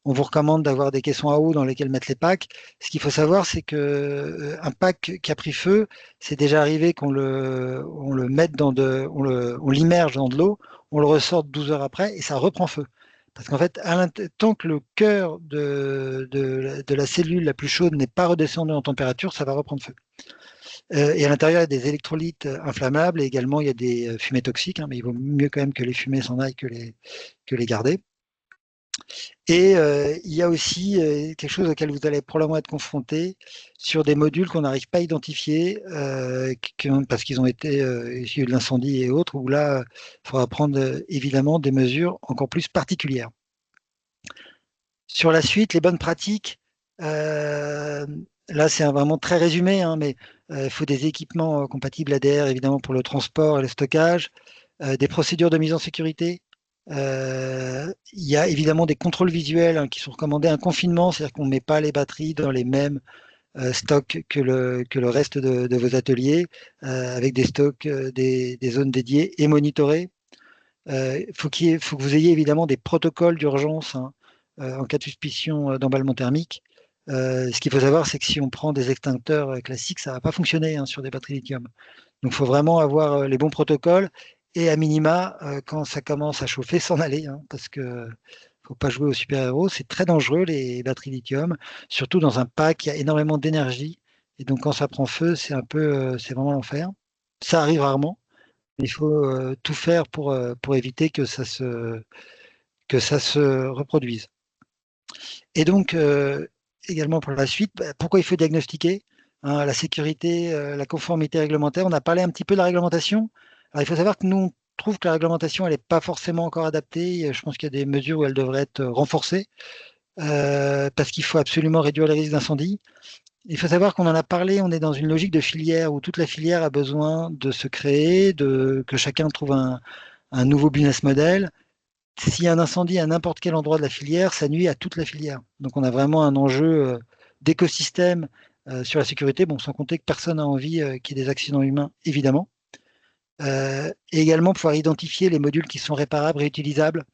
on vous recommande d'avoir des caissons à eau dans lesquels mettre les packs. Ce qu'il faut savoir, c'est que un pack qui a pris feu, c'est déjà arrivé on le mette on l'immerge dans de l'eau, on le ressorte 12 heures après et ça reprend feu. Parce qu'en fait, tant que le cœur de la cellule la plus chaude n'est pas redescendu en température, ça va reprendre feu. Et à l'intérieur, il y a des électrolytes inflammables et également il y a des fumées toxiques, hein, mais il vaut mieux quand même que les fumées s'en aillent que les garder. Et il y a aussi quelque chose auquel vous allez probablement être confronté sur des modules qu'on n'arrive pas à identifier parce qu'ils ont été issus de l'incendie et autres, où là, il faudra prendre évidemment des mesures encore plus particulières. Sur la suite, les bonnes pratiques, là c'est vraiment très résumé, hein, mais il faut des équipements compatibles ADR évidemment pour le transport et le stockage, des procédures de mise en sécurité. Il y a évidemment des contrôles visuels, hein, qui sont recommandés, un confinement, c'est-à-dire qu'on ne met pas les batteries dans les mêmes stocks que le reste de vos ateliers, avec des stocks, des zones dédiées et monitorées. Faut que vous ayez évidemment des protocoles d'urgence, hein, en cas de suspicion d'emballement thermique. Ce qu'il faut savoir, c'est que si on prend des extincteurs classiques, ça ne va pas fonctionner, hein, sur des batteries lithium. Donc, il faut vraiment avoir les bons protocoles et à minima, quand ça commence à chauffer, s'en aller, hein, parce que ne faut pas jouer aux super-héros. C'est très dangereux, les batteries lithium, surtout dans un pack qui a énormément d'énergie. Et donc, quand ça prend feu, c'est vraiment l'enfer. Ça arrive rarement. Il faut tout faire pour éviter que ça se reproduise. Et donc, également pour la suite, pourquoi il faut diagnostiquer la sécurité, la conformité réglementaire. On a parlé un petit peu de la réglementation. Alors, il faut savoir que nous, on trouve que la réglementation, elle n'est pas forcément encore adaptée. Je pense qu'il y a des mesures où elle devrait être renforcée parce qu'il faut absolument réduire les risques d'incendie. Il faut savoir qu'on en a parlé, on est dans une logique de filière où toute la filière a besoin de se créer, que chacun trouve un nouveau business model. S'il y a un incendie à n'importe quel endroit de la filière, ça nuit à toute la filière. Donc on a vraiment un enjeu d'écosystème sur la sécurité, bon, sans compter que personne n'a envie qu'il y ait des accidents humains, évidemment. Et également pouvoir identifier les modules qui sont réparables, réutilisables.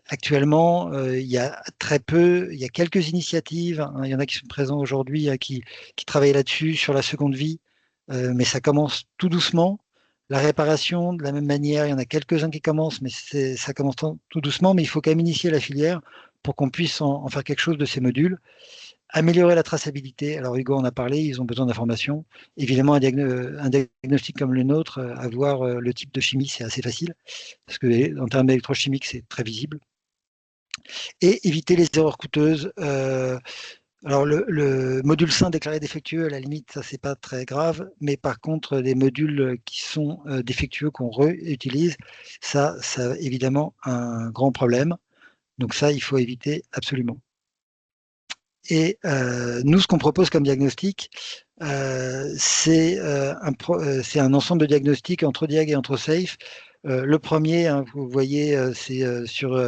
Actuellement, il y a très peu, il y a quelques initiatives, hein, il y en a qui sont présents aujourd'hui, qui travaillent là-dessus, sur la seconde vie, mais ça commence tout doucement. La réparation, de la même manière, il y en a quelques-uns qui commencent, mais ça commence tout doucement, mais il faut quand même initier la filière pour qu'on puisse en faire quelque chose de ces modules. Améliorer la traçabilité. Alors Hugo en a parlé, ils ont besoin d'informations. Évidemment, un diagnostic comme le nôtre, avoir le type de chimie, c'est assez facile, parce que en termes électrochimiques, c'est très visible. Et éviter les erreurs coûteuses. Alors le module sain déclaré défectueux, à la limite, ça c'est pas très grave, mais par contre, des modules qui sont défectueux, qu'on réutilise, ça évidemment un grand problème. Donc ça, il faut éviter absolument. Et nous, ce qu'on propose comme diagnostic, c'est un ensemble de diagnostics entre Diag et entre Safe. Le premier, hein, vous voyez, c'est sur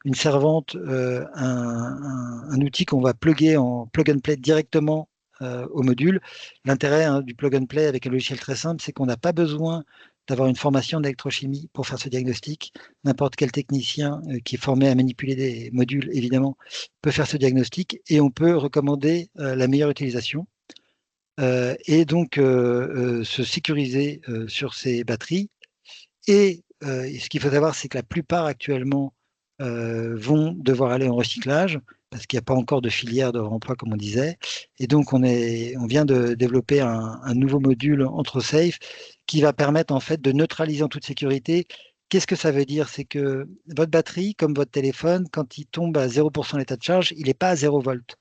une servante, un outil qu'on va plugger en plug and play directement au module. L'intérêt, hein, du plug and play avec un logiciel très simple, c'est qu'on n'a pas besoin d'avoir une formation d'électrochimie pour faire ce diagnostic. N'importe quel technicien qui est formé à manipuler des modules, évidemment, peut faire ce diagnostic et on peut recommander la meilleure utilisation et donc se sécuriser sur ces batteries. Et ce qu'il faut savoir, c'est que la plupart actuellement vont devoir aller en recyclage parce qu'il n'y a pas encore de filière de remploi, comme on disait. Et donc, on vient de développer un nouveau module entre Safe qui va permettre en fait de neutraliser en toute sécurité. Qu'est-ce que ça veut dire? C'est que votre batterie, comme votre téléphone, quand il tombe à 0% l'état de charge, il n'est pas à 0 volt.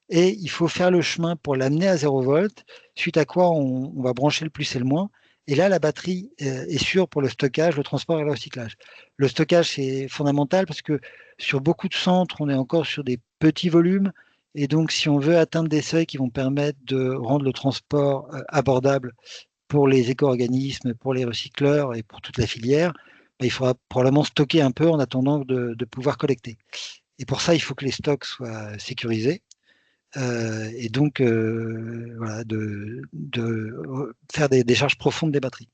Et il faut faire le chemin pour l'amener à 0 volt, suite à quoi on va brancher le plus et le moins. Et là, la batterie est sûre pour le stockage, le transport et le recyclage. Le stockage, c'est fondamental parce que sur beaucoup de centres, on est encore sur des petits volumes. Et donc, si on veut atteindre des seuils qui vont permettre de rendre le transport abordable pour les éco-organismes, pour les recycleurs et pour toute la filière, il faudra probablement stocker un peu en attendant de pouvoir collecter. Et pour ça, il faut que les stocks soient sécurisés. Et donc, voilà, de faire des décharges profondes des batteries.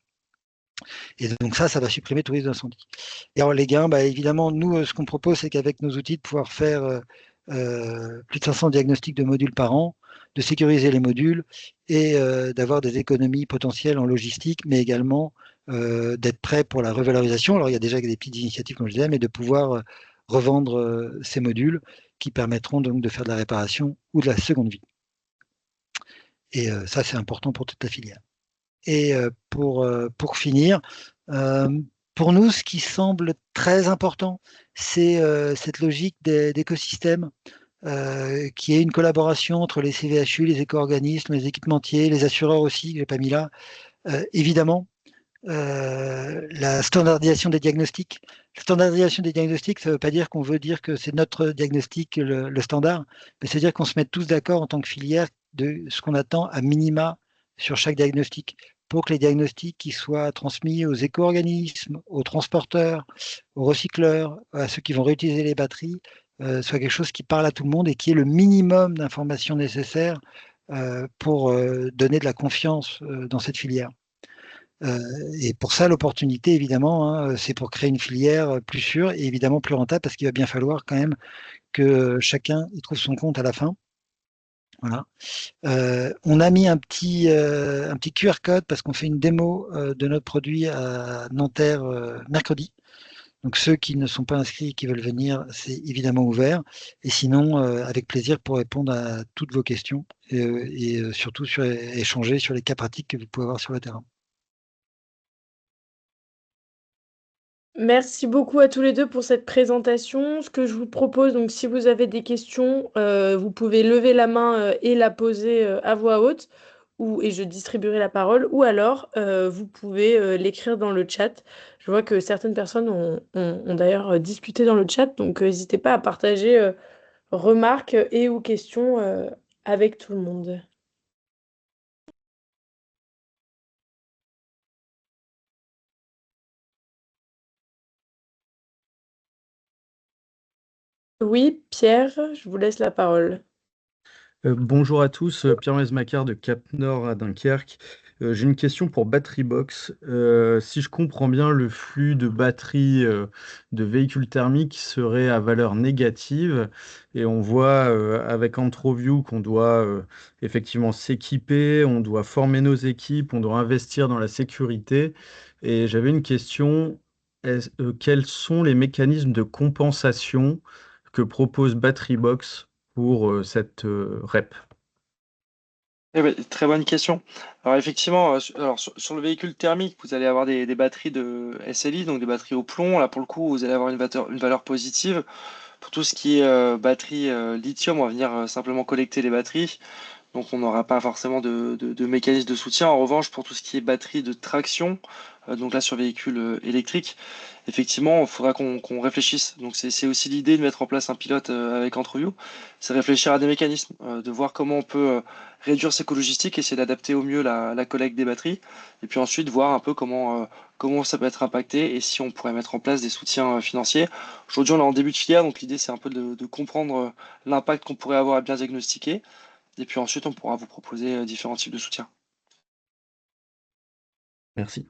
Et donc ça va supprimer tout risque d'incendie. Et alors les gains, évidemment, nous, ce qu'on propose, c'est qu'avec nos outils, de pouvoir faire plus de 500 diagnostics de modules par an, de sécuriser les modules et d'avoir des économies potentielles en logistique, mais également d'être prêt pour la revalorisation. Alors il y a déjà des petites initiatives, comme je disais, mais de pouvoir revendre ces modules qui permettront donc de faire de la réparation ou de la seconde vie. Et ça, c'est important pour toute la filière. Et pour finir, pour nous, ce qui semble très important, c'est cette logique d'écosystème, qui est une collaboration entre les CVHU, les éco-organismes, les équipementiers, les assureurs aussi, je n'ai pas mis là, évidemment. La standardisation des diagnostics. La standardisation des diagnostics, ça ne veut pas dire qu'on veut dire que c'est notre diagnostic le standard, mais c'est-à-dire qu'on se met tous d'accord en tant que filière de ce qu'on attend à minima sur chaque diagnostic pour que les diagnostics qui soient transmis aux éco-organismes, aux transporteurs, aux recycleurs, à ceux qui vont réutiliser les batteries, soit quelque chose qui parle à tout le monde et qui est le minimum d'informations nécessaires pour donner de la confiance dans cette filière. Et pour ça, l'opportunité, évidemment, hein, c'est pour créer une filière plus sûre et évidemment plus rentable parce qu'il va bien falloir quand même que chacun y trouve son compte à la fin. Voilà. On a mis un petit QR code parce qu'on fait une démo de notre produit à Nanterre mercredi. Donc ceux qui ne sont pas inscrits et qui veulent venir, c'est évidemment ouvert. Et sinon, avec plaisir pour répondre à toutes vos questions et surtout échanger sur les cas pratiques que vous pouvez avoir sur le terrain. Merci beaucoup à tous les deux pour cette présentation. Ce que je vous propose, donc si vous avez des questions, vous pouvez lever la main et la poser à voix haute, et je distribuerai la parole, ou alors vous pouvez l'écrire dans le chat. Je vois que certaines personnes ont d'ailleurs discuté dans le chat, donc n'hésitez pas à partager remarques et ou questions avec tout le monde. Oui, Pierre, je vous laisse la parole. Bonjour à tous, Pierre Mesmacar de Cap Nord à Dunkerque. J'ai une question pour Batterybox. Si je comprends bien, le flux de batteries de véhicules thermiques serait à valeur négative et on voit avec Entroview qu'on doit effectivement s'équiper, on doit former nos équipes, on doit investir dans la sécurité. Et j'avais une question, quels sont les mécanismes de compensation que propose Batterybox pour cette REP? Eh ben, très bonne question. Alors effectivement, sur le véhicule thermique, vous allez avoir des batteries de SLI, donc des batteries au plomb. Là, pour le coup, vous allez avoir une valeur positive. Pour tout ce qui est batterie lithium, on va venir simplement collecter les batteries. Donc on n'aura pas forcément de mécanisme de soutien. En revanche, pour tout ce qui est batterie de traction, donc là sur véhicule électrique, effectivement, il faudra qu'on réfléchisse. Donc c'est aussi l'idée de mettre en place un pilote avec Entreview, c'est réfléchir à des mécanismes, de voir comment on peut réduire ses coûts logistiques, essayer d'adapter au mieux la collecte des batteries, et puis ensuite voir un peu comment ça peut être impacté et si on pourrait mettre en place des soutiens financiers. Aujourd'hui, on est en début de filière, donc l'idée c'est un peu de comprendre l'impact qu'on pourrait avoir à bien diagnostiquer. Et puis ensuite, on pourra vous proposer différents types de soutien. Merci.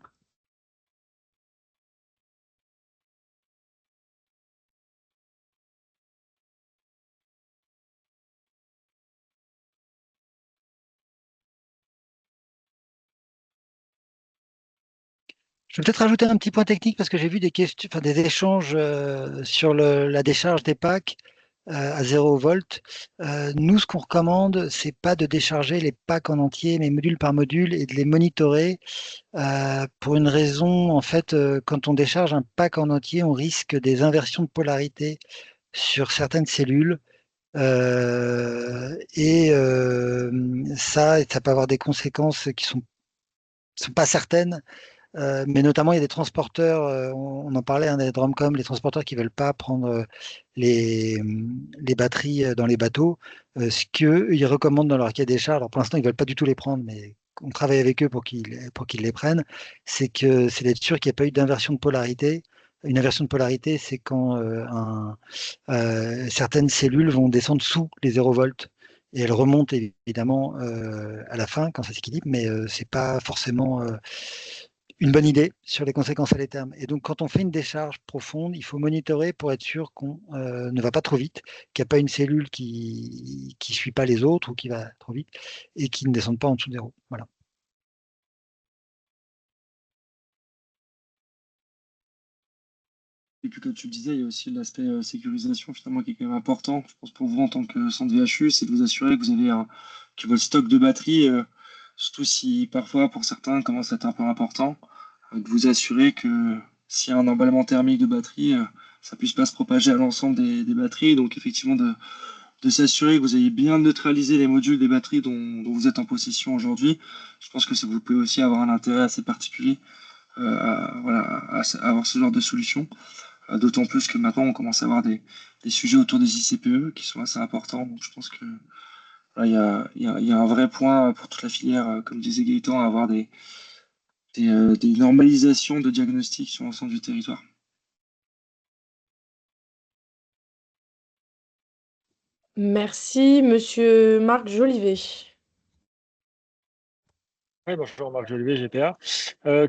Je vais peut-être rajouter un petit point technique parce que j'ai vu des questions, enfin, des échanges sur la décharge des packs à 0 volt. Nous, ce qu'on recommande, c'est pas de décharger les packs en entier, mais module par module, et de les monitorer pour une raison. En fait, quand on décharge un pack en entier, on risque des inversions de polarité sur certaines cellules. Ça peut avoir des conséquences qui sont pas certaines, mais notamment il y a des transporteurs, on en parlait, hein, des Dromcom, les transporteurs qui veulent pas prendre les batteries dans les bateaux, ce qu'eux, ils recommandent dans leur cahier des charges. Alors pour l'instant, ils veulent pas du tout les prendre, mais on travaille avec eux pour qu'ils les prennent. C'est d'être sûr qu'il n'y a pas eu d'inversion de polarité. Une inversion de polarité, c'est quand certaines cellules vont descendre sous les 0 volts. Et elles remontent évidemment à la fin quand ça s'équilibre, mais c'est pas forcément une bonne idée sur les conséquences à long terme. Et donc, quand on fait une décharge profonde, il faut monitorer pour être sûr qu'on ne va pas trop vite, qu'il n'y a pas une cellule qui ne suit pas les autres ou qui va trop vite et qui ne descende pas en dessous de 0. Voilà. Et puis, comme tu le disais, il y a aussi l'aspect sécurisation finalement qui est quand même important. Je pense pour vous en tant que centre VHU, c'est de vous assurer que vous avez que votre stock de batterie, surtout si parfois pour certains commence à être un peu important, de vous assurer que s'il y a un emballement thermique de batterie, ça puisse pas se propager à l'ensemble des batteries. Donc effectivement de s'assurer que vous ayez bien neutralisé les modules des batteries dont vous êtes en possession aujourd'hui. Je pense que ça, vous pouvez aussi avoir un intérêt assez particulier voilà, à avoir ce genre de solution. D'autant plus que maintenant, on commence à avoir des sujets autour des ICPE qui sont assez importants. Donc, je pense que voilà, il y a un vrai point pour toute la filière, comme disait Gaëtan, à avoir des normalisations de diagnostic sur l'ensemble du territoire. Merci, monsieur Marc Jolivet. Oui, bonjour Marc Jolivet, GPA.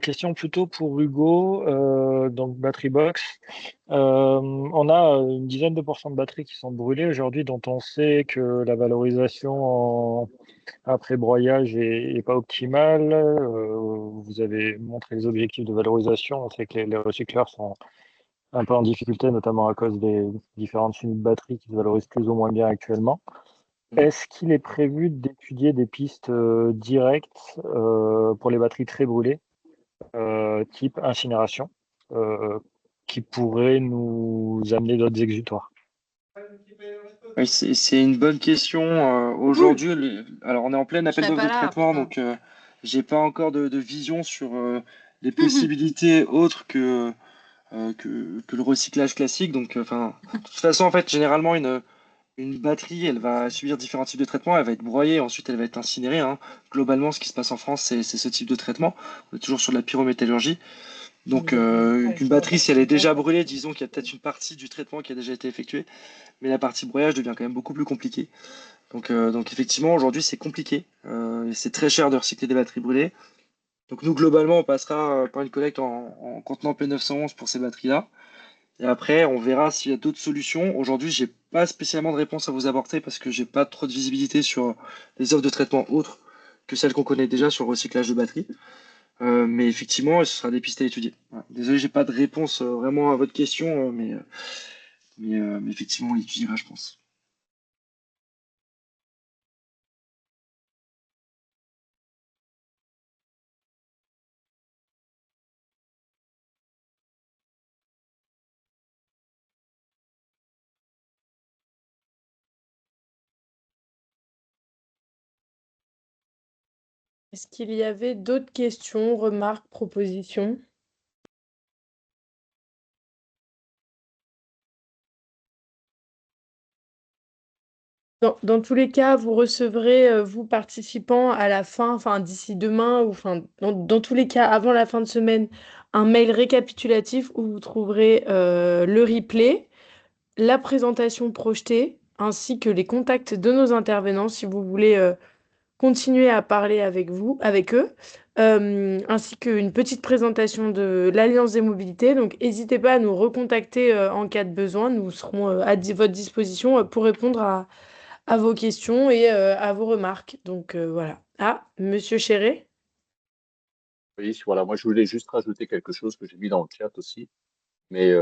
Question plutôt pour Hugo, donc Battery Box. On a une dizaine de pourcents de batteries qui sont brûlées aujourd'hui, dont on sait que la valorisation après broyage est pas optimale. Vous avez montré les objectifs de valorisation. On sait que les recycleurs sont un peu en difficulté, notamment à cause des différentes unités de batteries qui se valorisent plus ou moins bien actuellement. Est-ce qu'il est prévu d'étudier des pistes directes pour les batteries très brûlées, type incinération, qui pourrait nous amener d'autres exutoires? Oui, c'est une bonne question. Aujourd'hui, alors on est en plein Je appel serai d'offres de pas là, traitement, putain. donc j'ai pas encore de vision sur les possibilités autres que le recyclage classique. Donc, de toute façon, en fait, généralement, une batterie, elle va subir différents types de traitements. Elle va être broyée, ensuite elle va être incinérée, hein. Globalement, ce qui se passe en France, c'est ce type de traitement. On est toujours sur de la pyrométallurgie. Donc, une batterie, si elle est déjà brûlée, disons qu'il y a peut-être une partie du traitement qui a déjà été effectuée, mais la partie broyage devient quand même beaucoup plus compliquée. Donc effectivement, aujourd'hui, c'est compliqué. Et c'est très cher de recycler des batteries brûlées. Donc nous, globalement, on passera par une collecte en contenant P911 pour ces batteries-là. Et après, on verra s'il y a d'autres solutions. Aujourd'hui, j'ai pas spécialement de réponse à vous apporter parce que j'ai pas trop de visibilité sur les offres de traitement autres que celles qu'on connaît déjà sur le recyclage de batteries. Mais effectivement, ce sera des pistes à étudier. Voilà. Désolé, j'ai pas de réponse vraiment à votre question, mais effectivement, on l'étudiera, je pense. Est-ce qu'il y avait d'autres questions, remarques, propositions? Dans tous les cas, vous recevrez, vous participants, à la fin, enfin d'ici demain, ou enfin dans tous les cas, avant la fin de semaine, un mail récapitulatif où vous trouverez le replay, la présentation projetée, ainsi que les contacts de nos intervenants si vous voulez continuer à parler avec vous, avec eux, ainsi qu'une petite présentation de l'Alliance des mobilités. Donc n'hésitez pas à nous recontacter en cas de besoin. Nous serons votre disposition pour répondre à vos questions et à vos remarques. Donc voilà. Ah, Monsieur Chéré? Oui, voilà, moi je voulais juste rajouter quelque chose que j'ai mis dans le chat aussi. Mais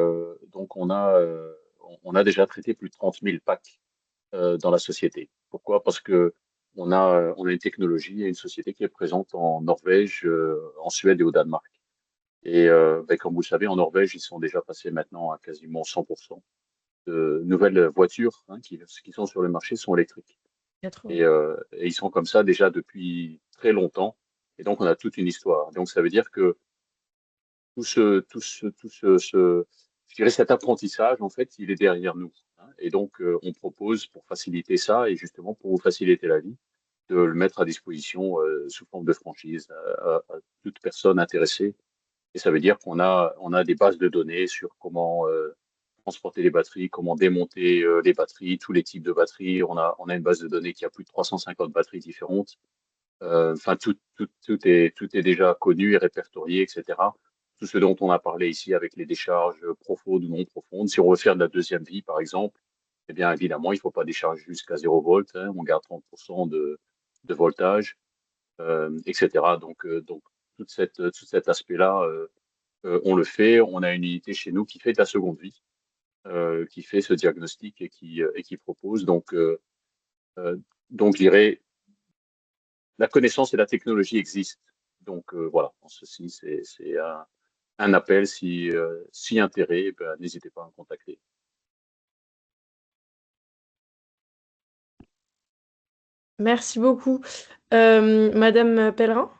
donc on a déjà traité plus de 30 000 packs dans la société. Pourquoi? Parce que on a une technologie et une société qui est présente en Norvège, en Suède et au Danemark. Et ben, comme vous le savez, en Norvège, ils sont déjà passés maintenant à quasiment 100% de nouvelles voitures, hein, qui sont sur le marché sont électriques. 80. Et ils sont comme ça déjà depuis très longtemps. Et donc on a toute une histoire. Donc ça veut dire que je dirais cet apprentissage, en fait, il est derrière nous, hein. Et donc, on propose pour faciliter ça et justement pour vous faciliter la vie, de le mettre à disposition sous forme de franchise à toute personne intéressée. Et ça veut dire on a des bases de données sur comment transporter les batteries, comment démonter les batteries, tous les types de batteries. On a une base de données qui a plus de 350 batteries différentes. Enfin, tout est déjà connu et répertorié, etc. Tout ce dont on a parlé ici avec les décharges profondes ou non profondes. Si on veut faire de la deuxième vie, par exemple, eh bien, évidemment, il ne faut pas décharger jusqu'à 0 volt, hein. On garde 30% de voltage, etc. Donc tout cet aspect-là, on le fait. On a une unité chez nous qui fait de la seconde vie, qui fait ce diagnostic et qui propose. Euh, donc, je dirais, la connaissance et la technologie existent. Donc voilà, en ceci, c'est un appel. Si intérêt, ben, n'hésitez pas à me contacter. Merci beaucoup. Madame Pellerin?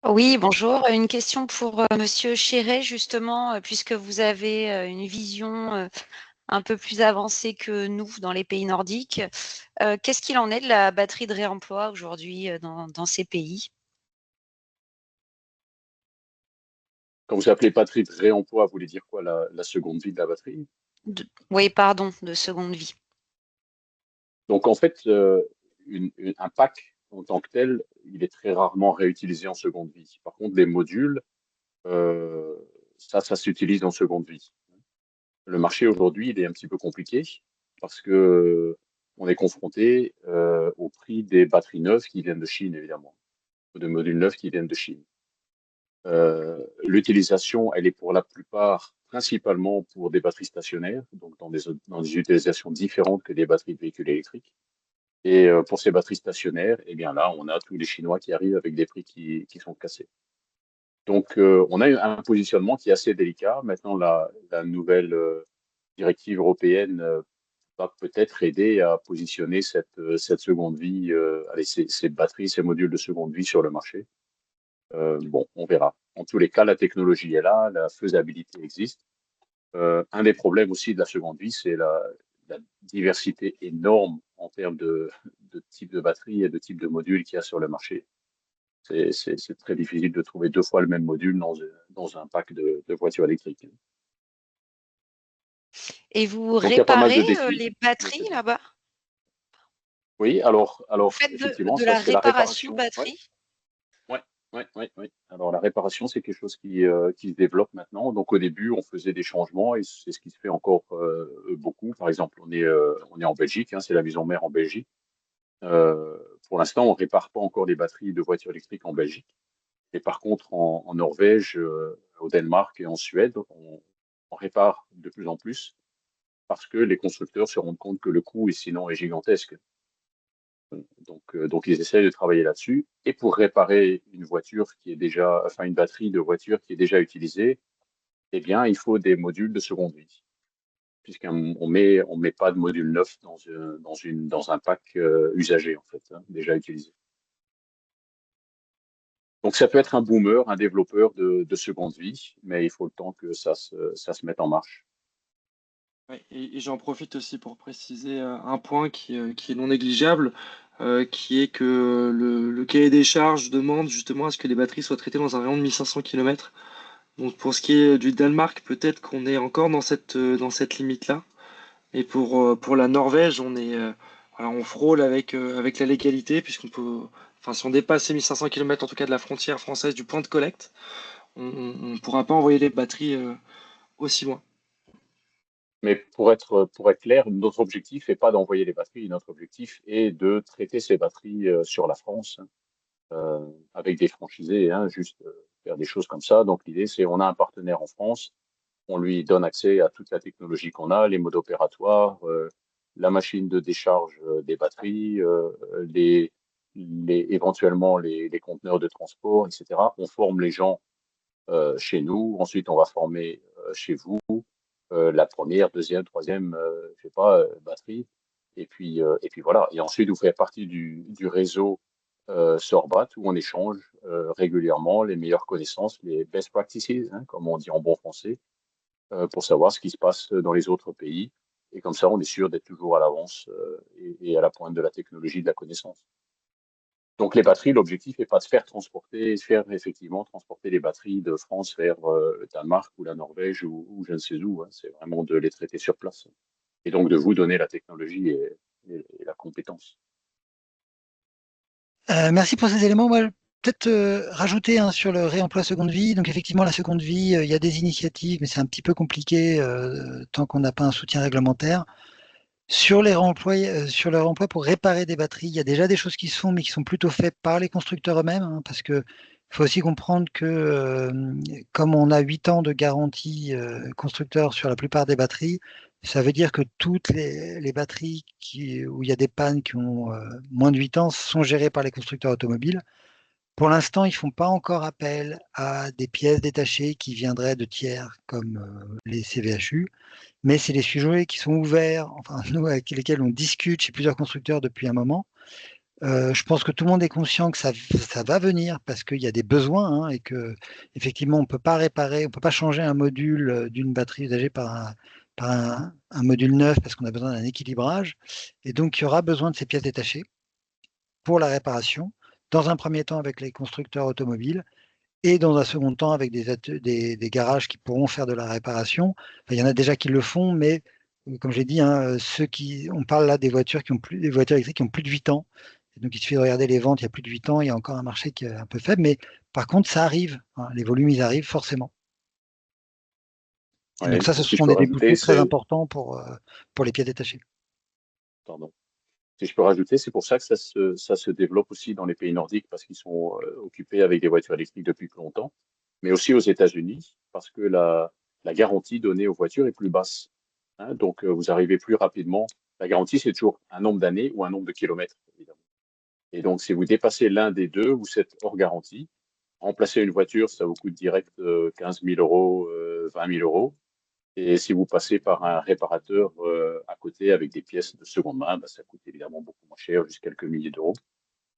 Oui, bonjour. Une question pour Monsieur Chéret, justement, puisque vous avez une vision un peu plus avancée que nous dans les pays nordiques. Qu'est-ce qu'il en est de la batterie de réemploi aujourd'hui dans ces pays? Quand vous appelez batterie de réemploi, vous voulez dire quoi, la seconde vie de la batterie? Oui, pardon, de seconde vie. Donc en fait, un pack en tant que tel, il est très rarement réutilisé en seconde vie. Par contre, les modules, euh, ça s'utilise en seconde vie. Le marché aujourd'hui, il est un petit peu compliqué parce que on est confronté au prix des batteries neuves qui viennent de Chine, évidemment, ou de modules neufs qui viennent de Chine. L'utilisation, elle est pour la plupart principalement pour des batteries stationnaires, donc dans des utilisations différentes que des batteries de véhicules électriques. Et pour ces batteries stationnaires, eh bien là, on a tous les Chinois qui arrivent avec des prix qui sont cassés. Donc, on a un positionnement qui est assez délicat. Maintenant, la nouvelle directive européenne va peut-être aider à positionner cette seconde vie, ces batteries, ces modules de seconde vie sur le marché. Bon, on verra. En tous les cas, la technologie est là, la faisabilité existe. Un des problèmes aussi de la seconde vie, c'est la diversité énorme en termes de type de batterie et de type de module qu'il y a sur le marché. C'est très difficile de trouver 2 fois le même module dans un pack de voitures électriques. Et vous Donc, il y a pas mal de réparez défis. les batteries là-bas? Oui, alors Vous faites effectivement, de ça la c'est la réparation réparation. Ouais, batterie? ouais. Alors la réparation, c'est quelque chose qui se développe maintenant. Donc au début, on faisait des changements et c'est ce qui se fait encore beaucoup. Par exemple, on est en Belgique, hein, c'est la maison mère en Belgique. Pour l'instant, on répare pas encore les batteries de voitures électriques en Belgique. Et par contre, en Norvège, au Danemark et en Suède, on répare de plus en plus parce que les constructeurs se rendent compte que le coût sinon est gigantesque. Donc ils essayent de travailler là-dessus. Et pour réparer une voiture qui est déjà, enfin une batterie de voiture qui est déjà utilisée, eh bien, il faut des modules de seconde vie, puisqu'on met pas de module neuf dans un pack usagé en fait, hein, déjà utilisé. Donc ça peut être un boomer, un développeur de seconde vie, mais il faut le temps que ça se mette en marche. Ouais, et j'en profite aussi pour préciser un point qui est non négligeable, qui est que le cahier des charges demande justement à ce que les batteries soient traitées dans un rayon de 1500 km. Donc pour ce qui est du Danemark, peut-être qu'on est encore dans cette limite-là. Et pour la Norvège, voilà, on frôle avec la légalité, puisqu'on peut, enfin, si on dépasse ces 1500 km, en tout cas de la frontière française du point de collecte, on ne pourra pas envoyer les batteries aussi loin. Mais pour être clair, notre objectif n'est pas d'envoyer les batteries, notre objectif est de traiter ces batteries sur la France, avec des franchisés, hein, juste faire des choses comme ça. Donc l'idée, c'est on a un partenaire en France, on lui donne accès à toute la technologie qu'on a, les modes opératoires, la machine de décharge des batteries, éventuellement les conteneurs de transport, etc. On forme les gens chez nous, ensuite on va former chez vous la première, deuxième, troisième, je sais pas, batterie. Et puis voilà. Et ensuite, vous faites partie du réseau Sorbat où on échange régulièrement les meilleures connaissances, les best practices, hein, comme on dit en bon français, pour savoir ce qui se passe dans les autres pays. Et comme ça, on est sûr d'être toujours à l'avance et à la pointe de la technologie de la connaissance. Donc les batteries, l'objectif n'est pas de faire effectivement transporter les batteries de France vers le Danemark ou la Norvège ou je ne sais où, hein. C'est vraiment de les traiter sur place. Et donc de vous donner la technologie et la compétence. Merci pour ces éléments. Moi, peut-être rajouter sur le réemploi seconde vie. Donc effectivement, la seconde vie, il y a des initiatives, mais c'est un petit peu compliqué tant qu'on n'a pas un soutien réglementaire. Sur les sur le réemploi pour réparer des batteries, il y a déjà des choses qui se font, mais qui sont plutôt faites par les constructeurs eux-mêmes, hein, parce que faut aussi comprendre que comme on a 8 ans de garantie constructeur sur la plupart des batteries, ça veut dire que toutes les batteries où il y a des pannes qui ont moins de 8 ans sont gérées par les constructeurs automobiles. Pour l'instant, ils ne font pas encore appel à des pièces détachées qui viendraient de tiers comme les CVHU, mais c'est des sujets qui sont ouverts, enfin nous avec lesquels on discute chez plusieurs constructeurs depuis un moment. Je pense que tout le monde est conscient que ça va venir parce qu'il y a des besoins, hein, et que effectivement on peut pas réparer, on peut pas changer un module d'une batterie usagée par un module neuf parce qu'on a besoin d'un équilibrage. Et donc il y aura besoin de ces pièces détachées pour la réparation, dans un premier temps avec les constructeurs automobiles et dans un second temps avec des garages qui pourront faire de la réparation. Enfin, il y en a déjà qui le font, mais comme j'ai dit, hein, on parle là des voitures des voitures électriques qui ont plus de 8 ans. Et donc il suffit de regarder les ventes, il y a plus de 8 ans, il y a encore un marché qui est un peu faible, mais par contre ça arrive, hein, les volumes ils arrivent forcément. Et donc Ouais, ça, ce si je sont peux des rajouter, débouchés très importants pour les pièces détachées. pardon. Si je peux rajouter, c'est pour ça que ça se développe aussi dans les pays nordiques parce qu'ils sont occupés avec des voitures électriques depuis plus longtemps, mais aussi aux États-Unis parce que la garantie donnée aux voitures est plus basse, hein. Donc vous arrivez plus rapidement. La garantie, c'est toujours un nombre d'années ou un nombre de kilomètres, évidemment. Et donc, si vous dépassez l'un des deux, vous êtes hors garantie. Remplacer une voiture, ça vous coûte direct 15 000 euros, 20 000 euros. Et si vous passez par un réparateur à côté avec des pièces de seconde main, ça coûte évidemment beaucoup moins cher, juste quelques milliers d'euros.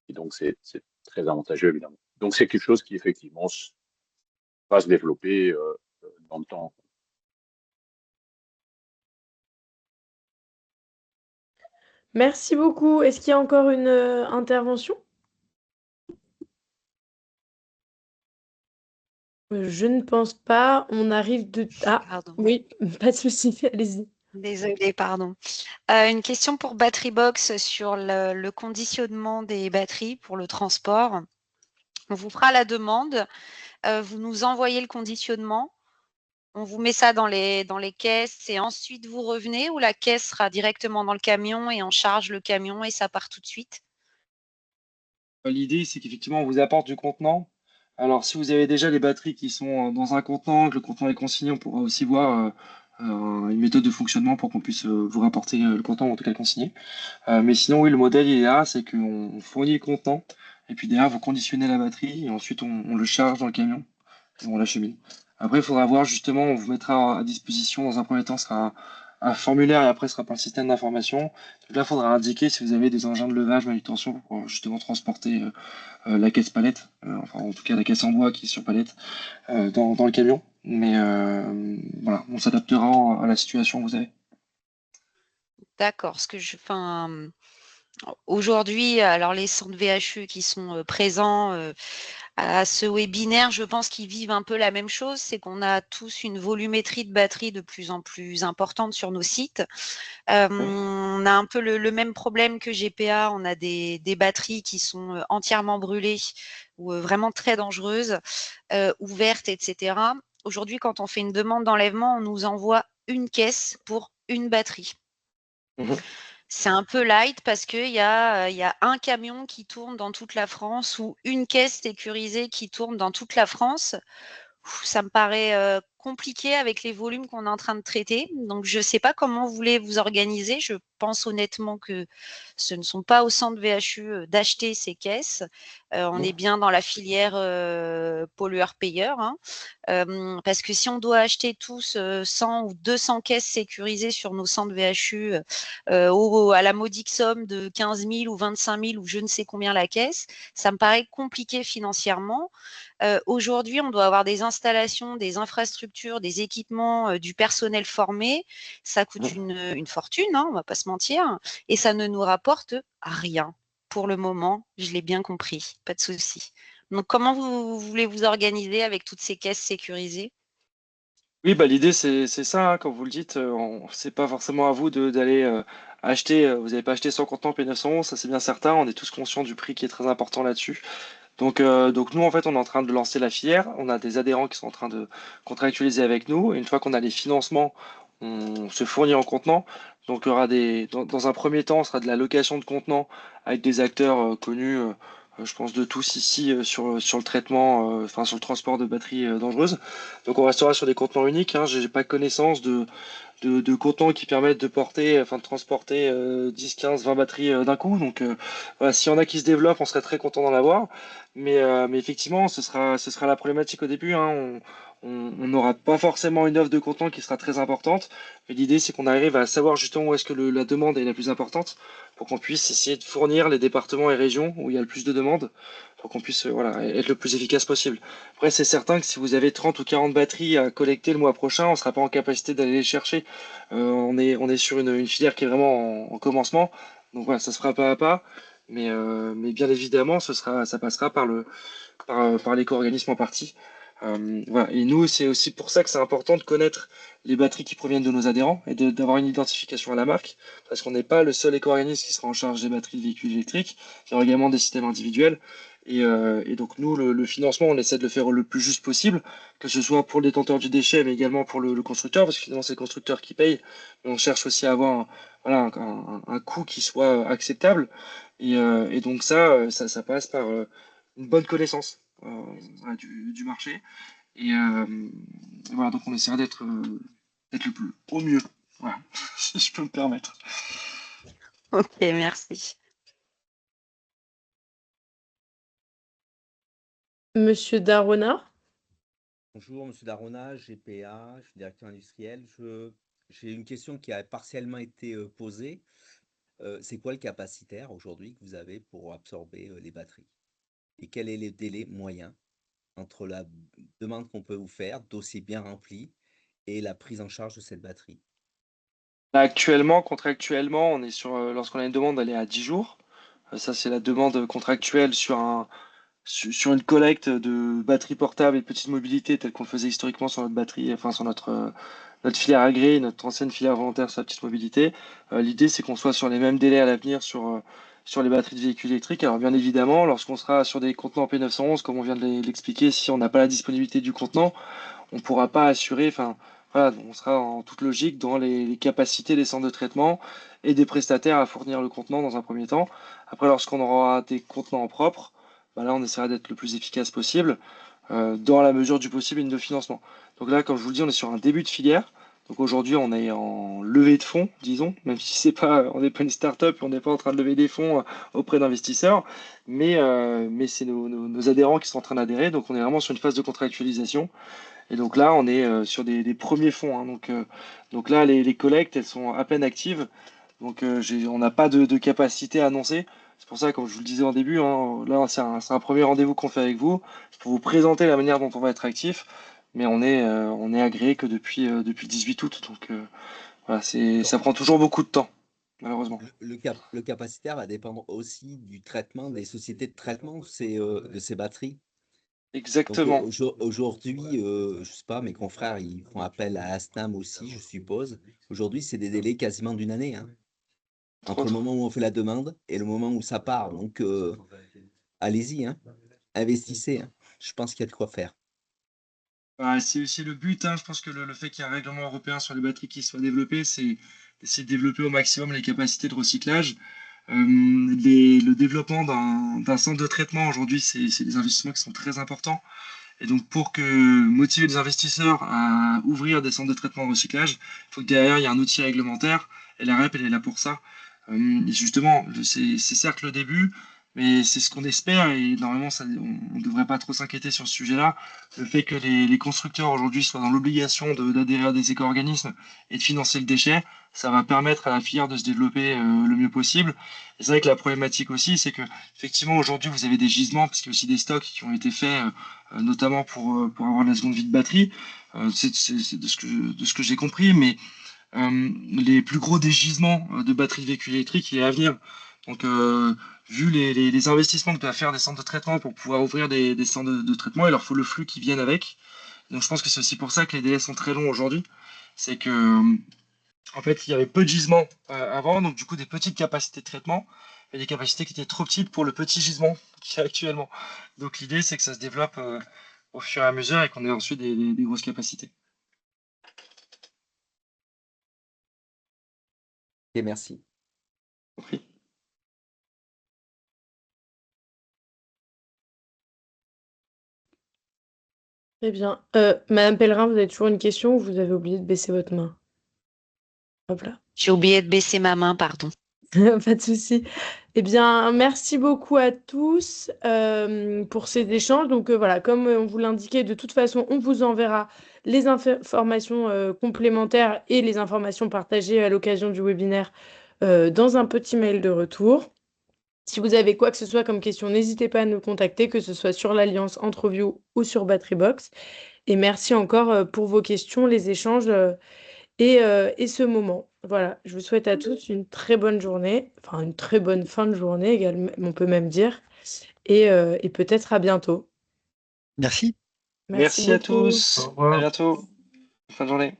Et donc, c'est très avantageux, évidemment. Donc, c'est quelque chose qui, effectivement, va se développer dans le temps. Merci beaucoup. Est-ce qu'il y a encore une intervention? Je ne pense pas. On arrive de... Ah, Pardon. oui, pas de souci, allez-y. Désolée, pardon. Une question pour Batterybox sur le conditionnement des batteries pour le transport. On vous fera la demande, vous nous envoyez le conditionnement, on vous met ça dans les caisses et ensuite vous revenez, ou la caisse sera directement dans le camion et on charge le camion et ça part tout de suite? L'idée, c'est qu'effectivement, on vous apporte du contenant. Alors, si vous avez déjà les batteries qui sont dans un contenant, que le contenant est consigné, on pourra aussi voir une méthode de fonctionnement pour qu'on puisse vous rapporter le contenant, ou en tout cas le consigner. Mais sinon, oui, le modèle, il est là, c'est qu'on fournit le contenant, et puis derrière, vous conditionnez la batterie, et ensuite, on le charge dans le camion, et on l'achemine. Après, il faudra voir, justement, on vous mettra à disposition, dans un premier temps, ce sera un formulaire, et après, ce sera par le système d'information. Donc là, il faudra indiquer si vous avez des engins de levage, manutention, pour justement transporter la caisse palette, enfin en tout cas la caisse en bois qui est sur palette dans le camion. Mais voilà, on s'adaptera à la situation que vous avez. D'accord, aujourd'hui, alors les centres VHE qui sont présents à ce webinaire, je pense qu'ils vivent un peu la même chose, c'est qu'on a tous une volumétrie de batterie de plus en plus importante sur nos sites. On a un peu le même problème que GPA, on a des batteries qui sont entièrement brûlées ou vraiment très dangereuses, ouvertes, etc. Aujourd'hui, quand on fait une demande d'enlèvement, on nous envoie une caisse pour une batterie. Mhm. C'est un peu light parce qu'il y a un camion qui tourne dans toute la France ou une caisse sécurisée qui tourne dans toute la France. Ça me paraît compliqué avec les volumes qu'on est en train de traiter. Donc, je ne sais pas comment vous voulez vous organiser. Je pense honnêtement que ce ne sont pas au centre VHU d'acheter ces caisses. On est bien dans la filière pollueur-payeur. Hein. Parce que si on doit acheter tous 100 ou 200 caisses sécurisées sur nos centres VHU à la modique somme de 15 000 ou 25 000 ou je ne sais combien la caisse, ça me paraît compliqué financièrement. Aujourd'hui, on doit avoir des installations, des infrastructures, des équipements, du personnel formé. Ça coûte une fortune, hein, on ne va pas se mentir, et ça ne nous rapporte rien. Pour le moment, je l'ai bien compris, pas de souci. Donc, comment vous voulez vous organiser avec toutes ces caisses sécurisées? Oui, bah, l'idée, c'est ça, hein, comme vous le dites, c'est pas forcément à vous d'aller acheter, vous n'avez pas acheté 100 contenants P911, ça c'est bien certain, on est tous conscients du prix qui est très important là-dessus. Donc nous, en fait, on est en train de lancer la filière, on a des adhérents qui sont en train de contractualiser avec nous, et une fois qu'on a les financements, on se fournit en contenants. Donc il y aura dans un premier temps, ce sera de la location de contenants avec des acteurs connus, je pense de tous ici sur le traitement, enfin sur le transport de batteries dangereuses. Donc on restera sur des contenants uniques, hein. J'ai pas connaissance de contenants qui permettent de porter, enfin de transporter 10, 15, 20 batteries d'un coup. Donc voilà, s'il y en a qui se développent, on serait très content d'en avoir. Mais effectivement, ce sera la problématique au début, hein. On n'aura pas forcément une offre de contenants qui sera très importante. Mais l'idée, c'est qu'on arrive à savoir justement où est-ce que la demande est la plus importante pour qu'on puisse essayer de fournir les départements et régions où il y a le plus de demandes pour qu'on puisse voilà, être le plus efficace possible. Après, c'est certain que si vous avez 30 ou 40 batteries à collecter le mois prochain, on ne sera pas en capacité d'aller les chercher. On est sur une filière qui est vraiment en commencement. Donc voilà, ça se fera pas à pas. Mais bien évidemment, ça passera par l'éco-organisme en partie. Voilà. Et nous, c'est aussi pour ça que c'est important de connaître les batteries qui proviennent de nos adhérents et d'avoir une identification à la marque, parce qu'on n'est pas le seul éco-organisme qui sera en charge des batteries de véhicules électriques. Il y aura également des systèmes individuels. Et donc nous, le financement, on essaie de le faire le plus juste possible, que ce soit pour le détenteur du déchet, mais également pour le constructeur, parce que finalement c'est le constructeur qui paye. Mais on cherche aussi à avoir voilà, un coût qui soit acceptable. Et donc ça passe par une bonne connaissance voilà, du marché. Et voilà, donc on essaiera d'être le plus au mieux, voilà, si je peux me permettre. Ok, merci. Monsieur Darona. Bonjour, Monsieur Darona, GPA, je suis directeur industriel. J'ai une question qui a partiellement été posée. C'est quoi le capacitaire aujourd'hui que vous avez pour absorber les batteries? Et quel est le délai moyen entre la demande qu'on peut vous faire, dossier bien rempli, et la prise en charge de cette batterie? Actuellement, contractuellement, on est lorsqu'on a une demande, elle est à 10 jours. Ça, c'est la demande contractuelle sur une collecte de batteries portables et de petite mobilité telle qu'on le faisait historiquement sur notre batterie, enfin sur notre filière agréée, notre ancienne filière volontaire sur la petite mobilité. L'idée, c'est qu'on soit sur les mêmes délais à l'avenir sur les batteries de véhicules électriques. Alors bien évidemment, lorsqu'on sera sur des contenants P911, comme on vient de l'expliquer, si on n'a pas la disponibilité du contenant, on ne pourra pas assurer, enfin voilà, on sera en toute logique dans les capacités des centres de traitement et des prestataires à fournir le contenant dans un premier temps. Après, lorsqu'on aura des contenants propres, bah là on essaiera d'être le plus efficace possible, dans la mesure du possible et de financement. Donc là, comme je vous le dis, on est sur un début de filière. Donc aujourd'hui, on est en levée de fonds, disons, même si on n'est pas une start-up et on n'est pas en train de lever des fonds auprès d'investisseurs, mais c'est nos adhérents qui sont en train d'adhérer. Donc on est vraiment sur une phase de contractualisation. Et donc là, on est sur des premiers fonds, hein. Donc là, les collectes, elles sont à peine actives. Donc on n'a pas de capacité à annoncer. C'est pour ça, comme je vous le disais en début, hein, là, c'est un premier rendez-vous qu'on fait avec vous. C'est pour vous présenter la manière dont on va être actif. Mais on est agréé que depuis le 18 août. Donc voilà, ça prend toujours beaucoup de temps, malheureusement. Le capacitaire va dépendre aussi du traitement des sociétés de traitement de ces batteries. Donc Exactement. aujourd'hui, je sais pas, mes confrères, ils font appel à Asnam aussi, je suppose. Aujourd'hui, c'est des délais quasiment d'une année, hein, entre le moment où on fait la demande et le moment où ça part. Donc, allez-y, hein, investissez, hein. Je pense qu'il y a de quoi faire. Bah, c'est le but, hein. Je pense que le fait qu'il y ait un règlement européen sur les batteries qui soit développé, c'est d'essayer de développer au maximum les capacités de recyclage. Le développement d'un centre de traitement aujourd'hui, c'est des investissements qui sont très importants. Et donc, pour motiver les investisseurs à ouvrir des centres de traitement de recyclage, il faut que derrière, il y ait un outil réglementaire. Et la REP, elle est là pour ça. Et justement, c'est certes le début, mais c'est ce qu'on espère. Et normalement, on ne devrait pas trop s'inquiéter sur ce sujet-là. Le fait que les constructeurs aujourd'hui soient dans l'obligation d'adhérer à des éco-organismes et de financer le déchet, ça va permettre à la filière de se développer le mieux possible. Et c'est vrai que la problématique aussi, c'est que effectivement aujourd'hui vous avez des gisements, parce qu'il y a aussi des stocks qui ont été faits, notamment pour avoir la seconde vie de batterie. C'est de ce que j'ai compris, mais les plus gros des gisements de batteries de véhicules électriques, il est à venir. Donc, vu les investissements que doivent faire des centres de traitement pour pouvoir ouvrir des centres de traitement, il leur faut le flux qui vienne avec. Donc, je pense que c'est aussi pour ça que les délais sont très longs aujourd'hui. C'est que en fait, il y avait peu de gisements avant, donc du coup des petites capacités de traitement, et des capacités qui étaient trop petites pour le petit gisement qu'il y a actuellement. Donc l'idée, c'est que ça se développe au fur et à mesure et qu'on ait ensuite des grosses capacités. Ok, merci. Compris. Très bien. Madame Pellerin, vous avez toujours une question ou vous avez oublié de baisser votre main? Hop là. J'ai oublié de baisser ma main, pardon. Pas de souci. Eh bien, merci beaucoup à tous pour ces échanges. Donc voilà, comme on vous l'indiquait, de toute façon, on vous enverra les informations complémentaires et les informations partagées à l'occasion du webinaire dans un petit mail de retour. Si vous avez quoi que ce soit comme question, n'hésitez pas à nous contacter, que ce soit sur l'Alliance Entreview ou sur BatteryBox. Et merci encore pour vos questions, les échanges et ce moment. Voilà, je vous souhaite à tous une très bonne journée, enfin une très bonne fin de journée également, on peut même dire, et peut-être à bientôt. Merci. Merci à beaucoup. tous. Au revoir. À bientôt. Fin de journée.